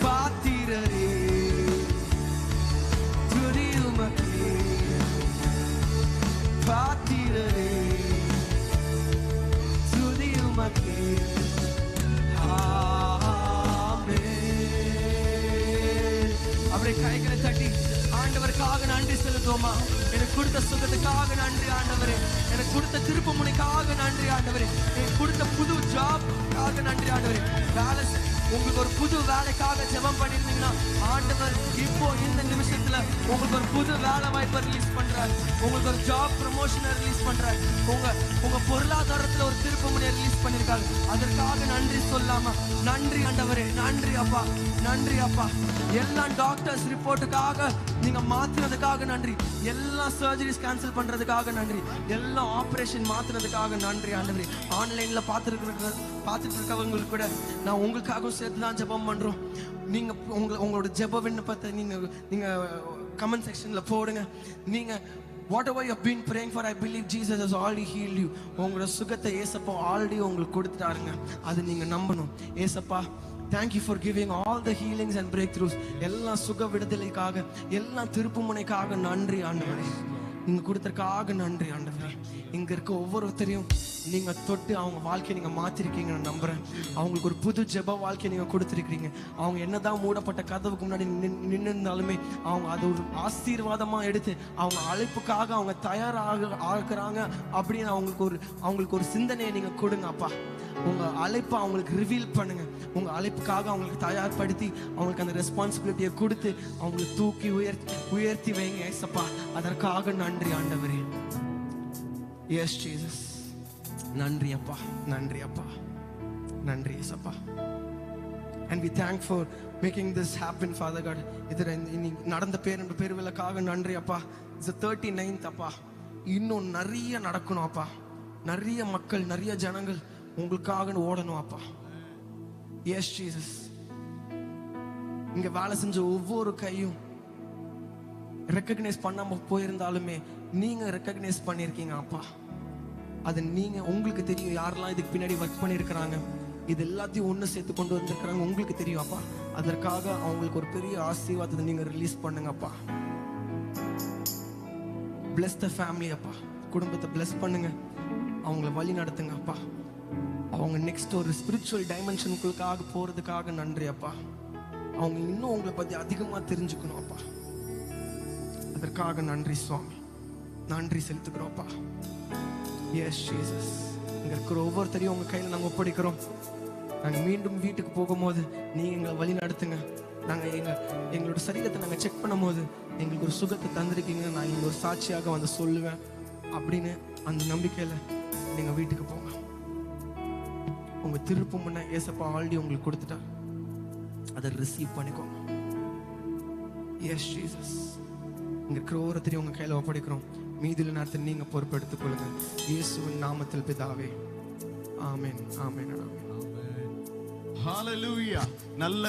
பாத்திரரே துதி உமக்கே, பாத்திரரே துதி உமக்கே. அப்படியே கைகளை தட்டி ஆண்டவருக்காக நன்றி செலுத்துவோமா? எனக்கு கொடுத்த சுகத்துக்காக நன்றி ஆண்டவரே. எனக்கு கொடுத்த திருப்பு முனைக்காக நன்றி ஆண்டவரே. எனக்கு கொடுத்த புது ஜாப்காக நன்றி ஆண்டவரே. வேலை, உங்களுக்கு ஒரு புது வேலைக்காக ஜெபம் பண்ணிருந்தீங்கன்னா ஆண்டவர் இப்போ இந்த நிமிஷத்துல உங்களுக்கு ஒரு புது வேலை வாய்ப்பை ரிலீஸ் பண்றாரு. உங்களுக்கு ஒரு ஜாப் ப்ரமோஷனை ரிலீஸ் பண்றாரு. உங்க பொருளாதாரத்துல ஒரு திருப்பு முனையை ரிலீஸ் பண்ணிருக்காரு. அதற்காக நன்றி சொல்லாமா? நன்றி ஆண்டவரே, நன்றி அப்பா, நன்றி அப்பா. எல்லா டாக்டர்ஸ் ரிப்போர்ட்டுக்காக நீங்க மாத்துறதுக்காக நன்றி. எல்லா சர்ஜரிஸ் கேன்சல் பண்றதுக்காக நன்றி. எல்லா ஆபரேஷன் மாத்துறதுக்காக நன்றி ஆண்டவரே. ஆன்லைன்ல பார்த்துட்டு இருக்கவங்களுக்கு கூட நான் உங்களுக்காக சேர்த்து தான் ஜெபம் பண்றோம். நீங்க உங்களோட ஜெப விண்ணப்பத்தை நீங்க கமெண்ட் செக்ஷன்ல போடுங்க. நீங்க whatever you have been praying for, I believe Jesus has already healed you. உங்களோட சுகத்தை ஏசப்பா ஆல்ரெடி உங்களுக்கு கொடுத்துட்டாருங்க. அது நீங்க நம்பணும். ஏசப்பா, thank you for giving all the healings and breakthroughs. எல்லா சுக விடுதலைக்காக, எல்லா திருப்புமுனைக்காக நன்றி ஆண்டவரே. நீங்க கொடுத்ததுக்காக நன்றி ஆண்டவரே. இங்க இருக்க ஒவ்வொருத்தரையும் நீங்க தொட்டு அவங்க வாழ்க்கையை நீங்க மாத்திருக்கீங்க நான் நம்புறேன். அவங்களுக்கு ஒரு புது ஜெப வாழ்க்கையை நீங்க கொடுத்துருக்கீங்க. அவங்க என்னதான் மூடப்பட்ட கதவுக்கு முன்னாடி நின்று இருந்தாலுமே அவங்க அது ஒரு ஆசீர்வாதமா எடுத்து அவங்க அழைப்புக்காக அவங்க ஆகுறாங்க அப்படின்னு அவங்களுக்கு ஒரு சிந்தனையை நீங்க கொடுங்க அப்பா. உங்க அழைப்பை அவங்களுக்கு ரிவீல் பண்ணுங்க. உங்க அழைப்புக்காக அவங்களுக்கு தயார்படுத்தி அவங்களுக்கு அந்த ரெஸ்பான்சிபிலிட்டியை கொடுத்து அவங்களுக்கு தூக்கி உயர்த்தி வைங்க ஏசப்பா. அதற்காக நன்றி ஆண்டவரே. எஸ் ஜீசஸ், நன்றி அப்பா, நன்றி அப்பா, நன்றி ஏசப்பா. And we thank for making this happen, Father God. இதுல நடந்த பேருவிழக்காக நன்றி அப்பா. It's the 39th அப்பா. இன்னும் நிறைய நடக்கணும் அப்பா. நிறைய மக்கள், நிறைய ஜனங்கள் உங்களுக்காக ஓடணும் அப்பா. எஸ் ஜீசஸ், இங்க வேலை செஞ்ச ஒவ்வொரு கையும் ரெக்கக்னைஸ் பண்ணாம போயிருந்தாலுமே நீங்க ரெக்கக்னைஸ் பண்ணிருக்கீங்க அப்பா. அது நீங்க, உங்களுக்கு தெரியும் யாரெல்லாம் இதுக்கு பின்னாடி ஒர்க் பண்ணிருக்கிறாங்க. இது எல்லாத்தையும் ஒண்ணு சேர்த்து கொண்டு வந்திருக்கிறாங்க. உங்களுக்கு தெரியும் அப்பா. அதற்காக அவங்களுக்கு ஒரு பெரிய ஆசீர்வாதத்தை நீங்க ரிலீஸ் பண்ணுங்க அப்பா. bless the family அப்பா. குடும்பத்தை bless பண்ணுங்க. அவங்களை வழி நடத்துங்க அப்பா. அவங்க நெக்ஸ்ட் ஒரு ஸ்பிரிச்சுவல் டைமென்ஷனுக்குள்ளாக போறதுக்காக நன்றி அப்பா. அவங்க இன்னும் உங்களை பத்தி அதிகமா தெரிஞ்சுக்கணும் அப்பா. அதற்காக நன்றி சுவாமி, நன்றி செலுத்துக்கிறோம் அப்பா. எஸ் ஜீசஸ், இங்க இருக்கிற ஒவ்வொருத்தரையும் உங்க கையில நாங்க ஒப்படைக்கிறோம். நாங்க மீண்டும் வீட்டுக்கு போகும்போது நீங்க எங்களை வழி நடத்துங்க. நாங்க எங்களோட சரீரத்தை நாங்க செக் பண்ணும் போது எங்களுக்கு ஒரு சுகத்தை தந்திருக்கீங்க, நான் இங்க ஒரு சாட்சியாக வந்து சொல்லுவேன் அப்படின்னு அந்த நம்பிக்கையில நீங்க வீட்டுக்கு போங்க. உங்க திருப்பு முன்ன ஏசப்பா ஆல்ரெடி உங்களுக்கு கொடுத்துட்டா, அதை ரிசீவ் பண்ணிக்கோங்க. எஸ் ஜீசஸ், இங்க இருக்கிற ஒவ்வொருத்தரையும் உங்க கையில ஒப்படைக்கிறோம். மீதில நேரத்தை நீங்க பொறுப்பெடுத்துக் கொள்ளுங்க. இயேசுவின் நாமத்தில் பிதாவே, ஆமென், ஆமென், ஆமென். ஹalleluya. நல்ல